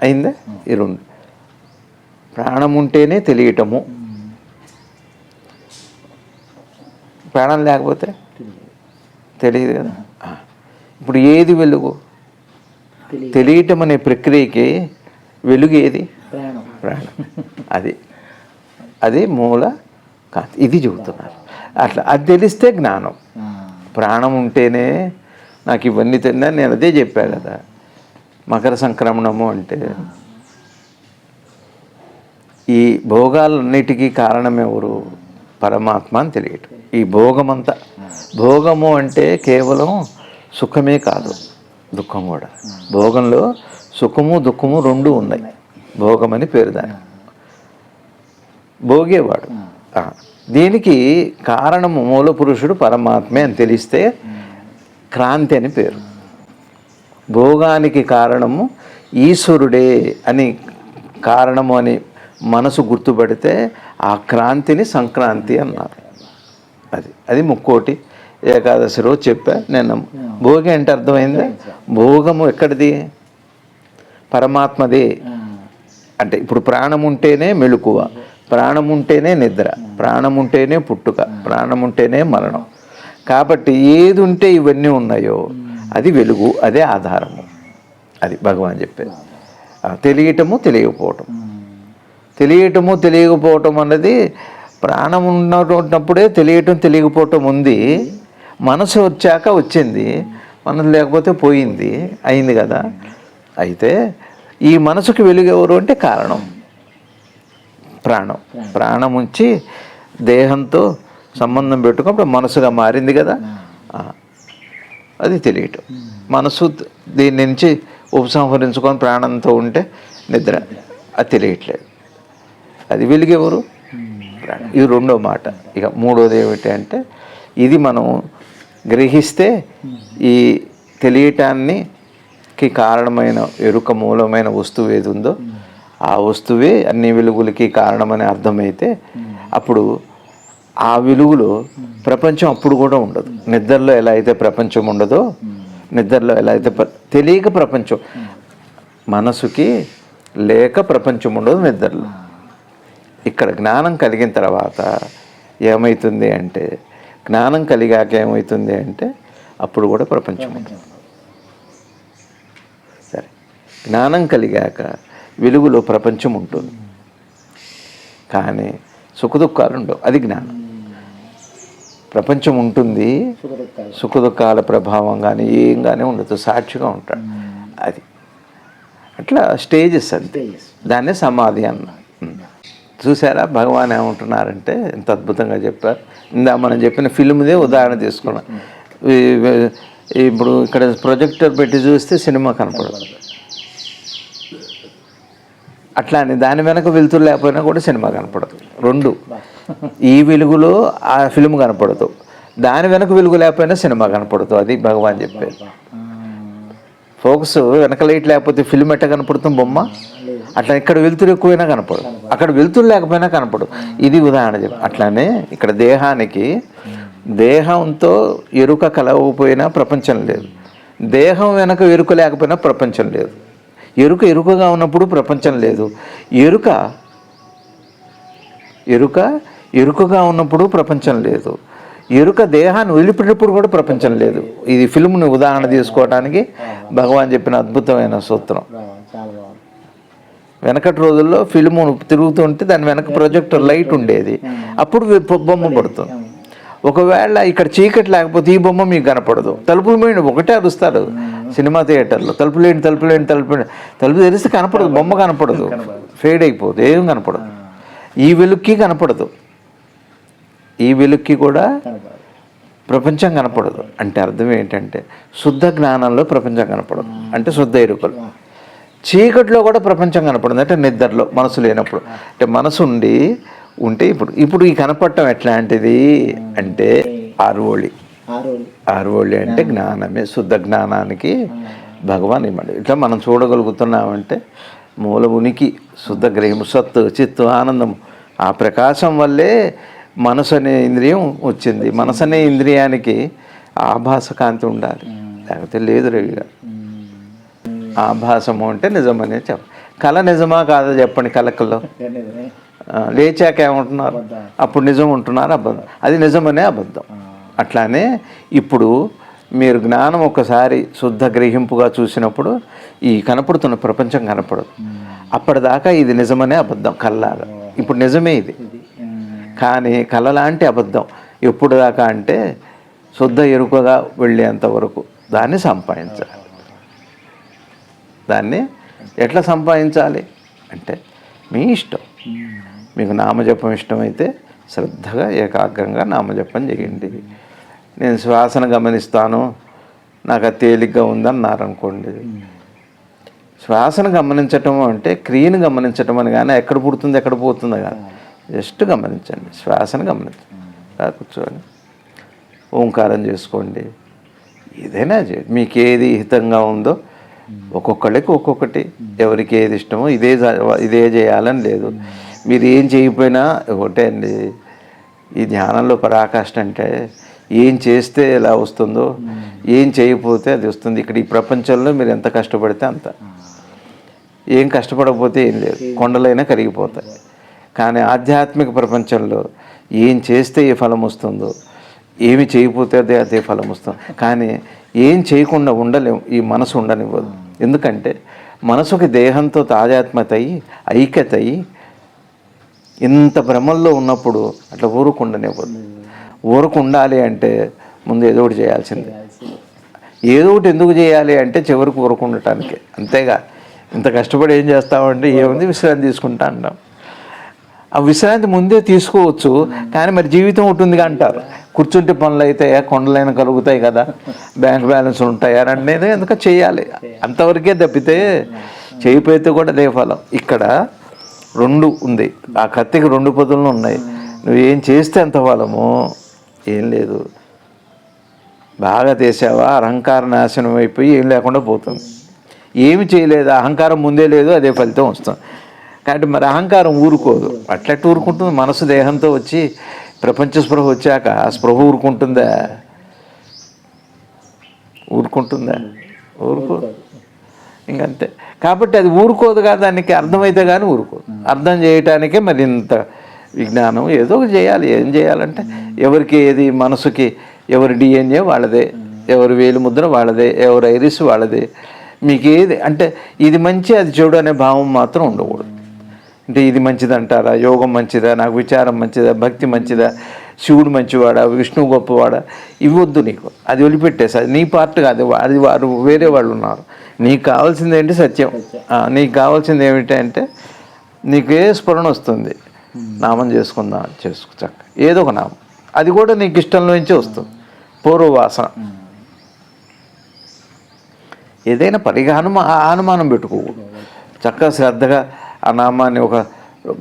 అయిందా? ఈ 2. ప్రాణం ఉంటేనే తెలియటము. ప్రాణం లేకపోతే తెలియదు కదా. ఇప్పుడు ఏది వెలుగు? తెలియటం అనే ప్రక్రియకి వెలుగు ఏది? ప్రాణం. అది మూల కాంతి. ఇది చెబుతున్నారు. అట్లా అది తెలిస్తే జ్ఞానం. ప్రాణం ఉంటేనే నాకు ఇవన్నీ తిన్నా. నేను అదే చెప్పా కదా, మకర సంక్రమణము అంటే ఈ భోగాలన్నిటికీ కారణం ఎవరు? పరమాత్మ అని తెలియటం. ఈ భోగమంతా, భోగము అంటే కేవలం సుఖమే కాదు, దుఃఖం కూడా. భోగంలో సుఖము దుఃఖము 2 ఉన్నాయి. భోగమని పేరు దాని. భోగేవాడు. దీనికి కారణము మూల పురుషుడు పరమాత్మే అని తెలిస్తే క్రాంతి అని పేరు. భోగానికి కారణము ఈశ్వరుడే అని కారణము అని మనసు గుర్తుపడితే ఆ క్రాంతిని సంక్రాంతి అన్నారు. అది ముక్కోటి ఏకాదశి రోజు చెప్పా నేను. భోగి అంటే అర్థమైందా? భోగము ఎక్కడిది? పరమాత్మది. అంటే ఇప్పుడు ప్రాణం ఉంటేనే మెలకువ, ప్రాణం ఉంటేనే నిద్ర, ప్రాణం ఉంటేనే పుట్టుక, ప్రాణం ఉంటేనే మరణం. కాబట్టి ఏది ఉంటే ఇవన్నీ ఉన్నాయో అది వెలుగు, అదే ఆధారము. అది భగవాన్ చెప్పేది. తెలియటము తెలియకపోవటం. తెలియటము తెలియకపోవటం అన్నది ప్రాణం ఉన్నప్పుడే తెలియటం తెలియకపోవటం ఉంది. మనసు వచ్చాక వచ్చింది, మనసు లేకపోతే పోయింది, అయింది కదా. అయితే ఈ మనసుకి వెలుగు ఎవరు అంటే కారణం ప్రాణం. ప్రాణం ఉంచి దేహంతో సంబంధం పెట్టుకున్నప్పుడు మనసుగా మారింది కదా. అది తెలియటం. మనసు దీని నుంచి ఉపసంహరించుకొని ప్రాణంతో ఉంటే నిద్ర, అది తెలియట్లేదు. అది వెలుగెవరు? ప్రాణం. ఇది 2వ మాట. ఇక 3వది ఏమిటి అంటే, ఇది మనం గ్రహిస్తే ఈ తెలియటానికి కారణమైన ఎరుక మూలమైన వస్తువు ఏది ఉందో ఆ వస్తువే అన్ని వెలుగులకి కారణమని అర్థమైతే అప్పుడు ఆ వెలుగులో ప్రపంచం అప్పుడు కూడా ఉండదు. నిద్రలో ఎలా అయితే ప్రపంచం ఉండదో, నిద్రలో ఎలా అయితే తెలియక ప్రపంచం, మనసుకి లేక ప్రపంచం ఉండదు నిద్రలో. ఇక్కడ జ్ఞానం కలిగిన తర్వాత ఏమవుతుంది అంటే, జ్ఞానం కలిగాక ఏమవుతుంది అంటే అప్పుడు కూడా ప్రపంచం ఉంటుంది. సరే, జ్ఞానం కలిగాక వెలుగులో ప్రపంచం ఉంటుంది, కానీ సుఖదుఖాలు ఉండవు. అది జ్ఞానం. ప్రపంచం ఉంటుంది, సుఖదుఖాల ప్రభావం కానీ ఏం కానీ ఉండదు, సాక్షిగా ఉంటాడు. అది అట్లా స్టేజెస్ అంతే. దాన్నే సమాధి అన్న. చూసారా భగవాన్ ఏమంటున్నారంటే ఎంత అద్భుతంగా చెప్పారు. ఇందా మనం చెప్పిన ఫిల్మ్దే ఉదాహరణ తీసుకున్నాం. ఇప్పుడు ఇక్కడ ప్రొజెక్టర్ పెట్టి చూస్తే సినిమా కనపడదు, అట్లా అని దాని వెనక వెలుతురు లేకపోయినా కూడా సినిమా కనపడదు. రెండు, ఈ వెలుగులో ఆ ఫిల్మ్ కనపడదు, దాని వెనక వెలుగు లేకపోయినా సినిమా కనపడదు. అది భగవాన్ చెప్పేది. ఫోకస్ వెనక లైట్ లేకపోతే ఫిల్మ్ ఎట్ట కనపడుతుంది బొమ్మ, అట్లా ఇక్కడ వెలుతురు ఎక్కువైనా కనపడదు, అక్కడ వెలుతురు లేకపోయినా కనపడదు. ఇది ఉదాహరణ చెప్పి. అట్లానే ఇక్కడ దేహానికి దేహంతో ఎరుక కలవకపోయినా ప్రపంచం లేదు, దేహం వెనక ఎరుక లేకపోయినా ప్రపంచం లేదు. ఎరుక ఎరుకగా ఉన్నప్పుడు ప్రపంచం లేదు, ఎరుక ఎరుకగా ఉన్నప్పుడు ప్రపంచం లేదు, ఎరుక దేహాన్ని వదిలిపెట్టినప్పుడు కూడా ప్రపంచం లేదు. ఇది ఫిల్మ్ని ఉదాహరణ తీసుకోవడానికి భగవాన్ చెప్పిన అద్భుతమైన సూత్రం. వెనకటి రోజుల్లో ఫిల్ము తిరుగుతుంటే దాని వెనక ప్రొజెక్టర్ లైట్ ఉండేది, అప్పుడు బొమ్మ పడుతుంది. ఒకవేళ ఇక్కడ చీకటి లేకపోతే ఈ బొమ్మ మీకు కనపడదు. తలుపులు మీద ఒకటే అరుస్తారు సినిమా థియేటర్లో, తలుపు తెరిస్తే కనపడదు, బొమ్మ కనపడదు, ఫేడ్ అయిపోదు, ఏం కనపడదు. ఈ వెలుక్కి కనపడదు, ఈ వెలుక్కి కూడా ప్రపంచం కనపడదు. అంటే అర్థం ఏంటంటే శుద్ధ జ్ఞానంలో ప్రపంచం కనపడదు, అంటే శుద్ధ ఎరుకలు. చీకట్లో కూడా ప్రపంచం కనపడదు, అంటే నిద్రలో మనసు లేనప్పుడు. అంటే మనసు ఉంటే ఇప్పుడు ఈ కనపడటం ఎట్లాంటిది అంటే ఆరువోళి అంటే జ్ఞానమే. శుద్ధ జ్ఞానానికి భగవాన్ ఇవ్వండి. ఇట్లా మనం చూడగలుగుతున్నామంటే మూల ఉనికి, శుద్ధ గ్రహం, సత్తు, చిత్తు, ఆనందం, ఆ ప్రకాశం వల్లే మనసు అనే ఇంద్రియం వచ్చింది. మనసు అనే ఇంద్రియానికి ఆభాస కాంతి ఉండాలి, లేకపోతే లేదు రవిగా. ఆభాసము అంటే నిజమనే కళ నిజమా కాదా చెప్పండి. కళకల్లో లేచాక ఏమంటున్నారు, అప్పుడు నిజం ఉంటున్నారు, అబద్ధం. అది నిజమనే అబద్ధం. అట్లానే ఇప్పుడు మీరు జ్ఞానం ఒకసారి శుద్ధ గ్రహింపుగా చూసినప్పుడు ఈ కనపడుతున్న ప్రపంచం కనపడదు. అప్పటిదాకా ఇది నిజమనే అబద్ధం కళ్ళలాగా. ఇప్పుడు నిజమే ఇది, కానీ కళ లాంటి అబద్ధం ఎప్పుడు దాకా అంటే శుద్ధ ఎరుకగా వెళ్ళేంత వరకు దాన్ని సంపాదించాలి. దాన్ని ఎట్లా సంపాదించాలి అంటే మీ ఇష్టం. మీకు నామజపం ఇష్టమైతే శ్రద్ధగా ఏకాగ్రంగా నామజపం చేయండి. నేను శ్వాసను గమనిస్తాను, నాకు అది తేలిగ్గా ఉందన్నారనుకోండి, శ్వాసను గమనించటం అంటే క్రియను గమనించటం అని, కానీ ఎక్కడ పుడుతుంది ఎక్కడ పోతుందో కానీ జస్ట్ గమనించండి. శ్వాసను గమనించండి, కూర్చోండి, ఓంకారం చేసుకోండి, ఏదైనా చేయండి. మీకు ఏది హితంగా ఉందో ఒక్కొక్కళ్ళకి ఒక్కొక్కటి, ఎవరికి ఏది ఇష్టమో ఇదే చేయాలని లేదు. మీరు ఏం చేయకపోయినా ఒకటే అండి. ఈ ధ్యానంలో పరాకాష్ఠ అంటే ఏం చేస్తే ఎలా వస్తుందో, ఏం చేయకపోతే అది వస్తుంది. ఇక్కడ ఈ ప్రపంచంలో మీరు ఎంత కష్టపడితే అంత, ఏం కష్టపడకపోతే ఏం లేదు, కొండలైనా కరిగిపోతాయి. కానీ ఆధ్యాత్మిక ప్రపంచంలో ఏం చేస్తే ఏ ఫలం వస్తుందో, ఏమి చేయకపోతే అదే ఫలం వస్తుంది. కానీ ఏం చేయకుండా ఉండలేము, ఈ మనసు ఉండనివ్వదు. ఎందుకంటే మనసుకి దేహంతో తాదాత్మ్యత అయ్యి ఐక్యత అయ్యి ఇంత భ్రమల్లో ఉన్నప్పుడు అట్లా ఊరుకుండనివ్వదు. ఊరుకుండాలి అంటే ముందు ఏదో ఒకటి చేయాల్సిందే. ఏదో ఒకటి ఎందుకు చేయాలి అంటే చివరికి ఊరుకుండటానికి, అంతేగా. ఇంత కష్టపడి ఏం చేస్తామంటే ఏముంది, విశ్రాంతి తీసుకుంటా అంటాం. ఆ విశ్రాంతి ముందే తీసుకోవచ్చు, కానీ మరి జీవితం ఉంటుంది అంటారు. కూర్చుంటే పనులు అయితే కొండలైన కలుగుతాయి కదా, బ్యాంక్ బ్యాలెన్స్ ఉంటాయి అనేది ఎందుకు చేయాలి, అంతవరకే తప్పితే చేయిపోతే కూడా అదే ఫలం. ఇక్కడ రెండు ఉంది, ఆ కత్తికి రెండు పదులు ఉన్నాయి. నువ్వు ఏం చేస్తే అంత ఫలము ఏం లేదు. బాగా చేసావా, అహంకార నాశనం అయిపోయి ఏం లేకుండా పోతుంది. ఏమి చేయలేదు, అహంకారం ముందే లేదు, అదే ఫలితం వస్తుంది. కాబట్టి మరి అహంకారం ఊరుకోదు. అట్లట్టు ఊరుకుంటుంది. మనసు దేహంతో వచ్చి ప్రపంచ స్పృహ వచ్చాక ఆ స్పృహ ఊరుకుంటుందా? ఊరుకుంటుందా? ఊరుకోదు. ఇంకంతే. కాబట్టి అది ఊరుకోదు కదా, దానికి అర్థమైతే కానీ ఊరుకోదు. అర్థం చేయటానికే మరి ఇంత విజ్ఞానం. ఏదో ఒకటి చేయాలి. ఏం చేయాలంటే ఎవరికి ఏది మనసుకి, ఎవరి డిఎన్ఏ వాళ్ళదే, ఎవరి వేలు ముద్ర వాళ్ళదే, ఎవరి ఐరిస్ వాళ్ళదే. మీకు ఏది అంటే ఇది మంచి అది చెడు అనే భావం మాత్రం ఉండకూడదు. అంటే ఇది మంచిదంటారా, యోగం మంచిదా, నాకు విచారం మంచిదా, భక్తి మంచిదా, శివుడు మంచివాడా, విష్ణువు గొప్పవాడా, ఇవి వద్దు నీకు. అది వదిలిపెట్టేసి, అది నీ పార్ట్ కాదు, అది వారు వేరే వాళ్ళు ఉన్నారు. నీకు కావాల్సింది ఏంటి? సత్యం. నీకు కావాల్సింది ఏమిటంటే నీకు ఏ స్ఫురణ వస్తుంది, నామం చేసుకుందాం, చేసుకో చక్క ఏదో ఒక నామం. అది కూడా నీకు ఇష్టంలోంచి వస్తుంది, పూర్వవాసన. ఏదైనా పరిగా అనుమానం పెట్టుకోకూడదు. చక్కగా శ్రద్ధగా ఆ నామాన్ని ఒక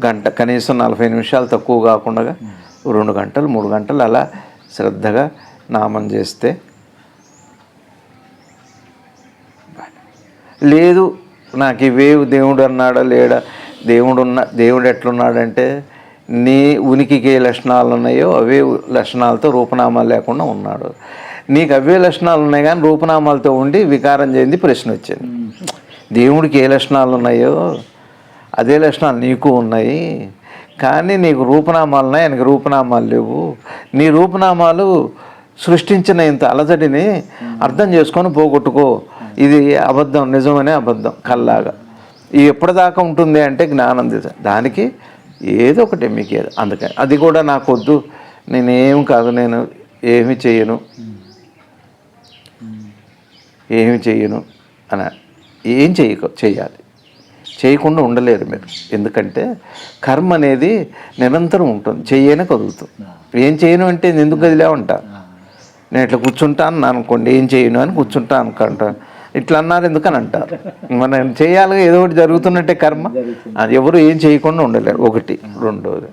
గంట, కనీసం 40 నిమిషాలు తక్కువ కాకుండా 2 గంటలు 3 గంటలు అలా శ్రద్ధగా నామం చేస్తే. లేదు నాకు ఇవేవు దేవుడు అన్నాడా లేడా, దేవుడు ఎట్లున్నాడంటే నీ ఉనికికి ఏ లక్షణాలు ఉన్నాయో అవే లక్షణాలతో రూపనామాలు లేకుండా ఉన్నాడు. నీకు అవే లక్షణాలు ఉన్నాయి కానీ రూపనామాలతో ఉండి వికారం చేయింది ప్రశ్న వచ్చింది. దేవుడికి ఏ లక్షణాలు ఉన్నాయో అదే లక్షణాలు నీకు ఉన్నాయి, కానీ నీకు రూపనామాలు ఉన్నాయి, ఆయనకి రూపనామాలు లేవు. నీ రూపనామాలు సృష్టించిన ఇంత అలజడిని అర్థం చేసుకొని పోగొట్టుకో. ఇది అబద్ధం, నిజమనే అబద్ధం కల్లాగా. ఇది ఎప్పటిదాకా ఉంటుంది అంటే జ్ఞానం. దానికి ఏదో ఒకటి మీకు ఏదో, అందుకని అది కూడా నాకు వద్దు, నేనేం కాదు, నేను ఏమి చెయ్యను అని ఏం చెయ్యాలి. చేయకుండా ఉండలేరు మీరు. ఎందుకంటే కర్మ అనేది నిరంతరం ఉంటుంది, చెయ్యనే కదులుతుంది. ఏం చేయను అంటే ఎందుకు కదిలేమంటా, నేను ఇట్లా కూర్చుంటాను అనుకోండి, ఏం చేయను అని కూర్చుంటాను అనుకుంటా, ఇట్లా అన్నారు ఎందుకని అంటారు. మనం చేయాలి, ఏదో ఒకటి జరుగుతున్నట్టే కర్మ. అది ఎవరు ఏం చేయకుండా ఉండలేరు. ఒకటి. రెండోది,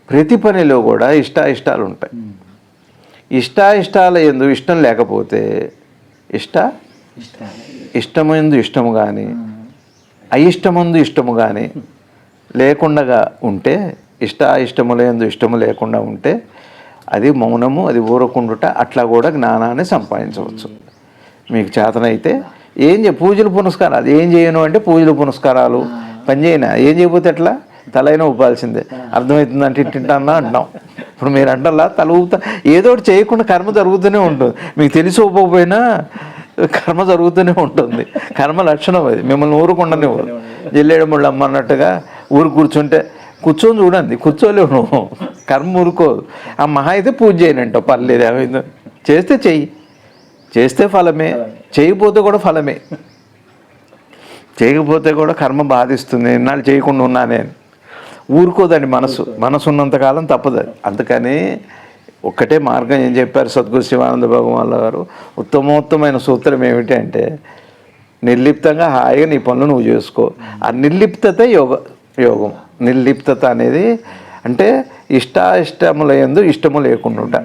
ప్రతి పనిలో కూడా ఇష్టాలు ఉంటాయి. ఇష్టాల యందు ఇష్టం లేకపోతే ఇష్టమందు ఇష్టము కానీ అయిష్టమందు ఇష్టము కానీ లేకుండా ఉంటే, ఇష్టముల యందు ఇష్టము లేకుండా ఉంటే అది మౌనము, అది ఊరకుండుట. అట్లా కూడా జ్ఞానాన్ని సంపాదించవచ్చు. మీకు చేతనైతే పూజలు పునస్కారాలు ఏం చేయను అంటే పూజలు పునస్కారాలు పని చేయనా, ఏం చేయకపోతే ఎట్లా, తలైనా ఊపాల్సిందే. అర్థమవుతుందంటే ఇంటింటన్నా అంటున్నాం. ఇప్పుడు మీరు అంటల్లా తల ఊపుతా, ఏదో ఒకటి చేయకుండా కర్మ జరుగుతూనే ఉంటుంది. మీకు తెలిసి ఊపకపోయినా కర్మ జరుగుతూనే ఉంటుంది. కర్మ లక్షణం అది. మిమ్మల్ని ఊరుకుండానే జిల్లేడు ముళ్ళు అమ్మ అన్నట్టుగా ఊరు కూర్చొని చూడండి, కూర్చోలేవు నువ్వు, కర్మ ఊరుకోదు. ఆ మహా అయితే పూజ చేయనంటావు, పర్లేదు, ఏమైందో చేస్తే ఫలమే, చేయకపోతే కూడా ఫలమే. చేయకపోతే కూడా కర్మ బాధిస్తుంది. ఇన్నాళ్ళు చేయకుండా ఉన్నానే ఊరుకోదండి. మనసు ఉన్నంతకాలం తప్పదు. అందుకని ఒక్కటే మార్గం ఏం చెప్పారు సద్గురు శివానంద భగవాన్ల గారు, ఉత్తమోత్తమైన సూత్రం ఏమిటి అంటే, నిర్లిప్తంగా హాయిగా నీ పనులు నువ్వు చేసుకో. ఆ నిర్లిప్తత యోగం. నిర్లిప్తత అనేది అంటే ఇష్టముల యందు ఇష్టము లేకుండా,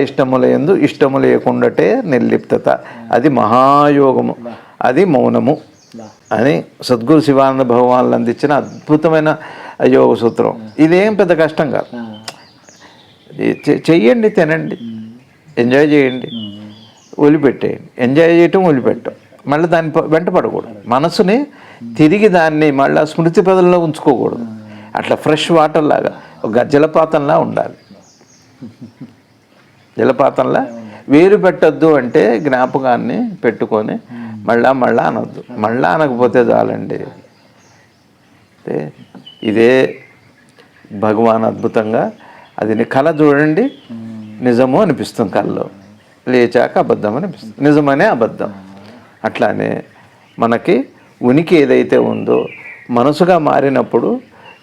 ఇష్టముల యందు ఇష్టము లేకుండాటే నిర్లిప్తత. అది మహాయోగము, అది మౌనము అని సద్గురు శివానంద భగవాన్లు అందించిన అద్భుతమైన యోగ సూత్రం. ఇదేం పెద్ద కష్టం కాదు. చెయ్యండి, తినండి, ఎంజాయ్ చేయండి, వదిలిపెట్టేయండి. ఎంజాయ్ చేయటం వదిలిపెట్టడం, మళ్ళీ దాన్ని వెంట పడకూడదు. మనసుని తిరిగి దాన్ని మళ్ళీ స్మృతి పదంలో ఉంచుకోకూడదు. అట్లా ఫ్రెష్ వాటర్ లాగా ఒక జలపాతంలా ఉండాలి. జలపాతంలా వేరు పెట్టద్దు అంటే జ్ఞాపకాన్ని పెట్టుకొని మళ్ళా అనొద్దు. మళ్ళా అనకపోతే చాలండి. ఇదే భగవాన్ అద్భుతంగా అది కళ చూడండి, నిజము అనిపిస్తుంది. కళలో లేచాక అబద్ధం అనిపిస్తుంది, నిజమనే అబద్ధం. అట్లానే మనకి ఉనికి ఏదైతే ఉందో మనసుగా మారినప్పుడు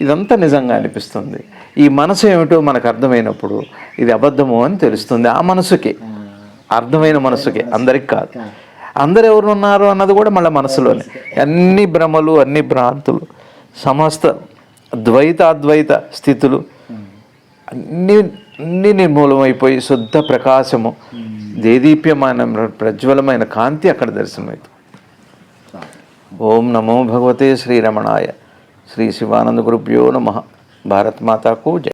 ఇదంతా నిజంగా అనిపిస్తుంది. ఈ మనసు ఏమిటో మనకు అర్థమైనప్పుడు ఇది అబద్ధము అని తెలుస్తుంది. ఆ మనసుకి, అర్థమైన మనసుకి, అందరికి కాదు. అందరు ఎవరు ఉన్నారు అన్నది కూడా మళ్ళీ మనసులోనే. అన్ని భ్రమలు, అన్ని భ్రాంతులు, సమస్త ద్వైత స్థితులు అన్నీ నిర్మూలమైపోయి శుద్ధ ప్రకాశము, దేదీప్యమైన ప్రజ్వలమైన కాంతి అక్కడ దర్శనమవుతుంది. ఓం నమో భగవతే శ్రీరమణాయ. శ్రీ శివానంద గురుభ్యో నమః. భారత్ మాతాకు జై.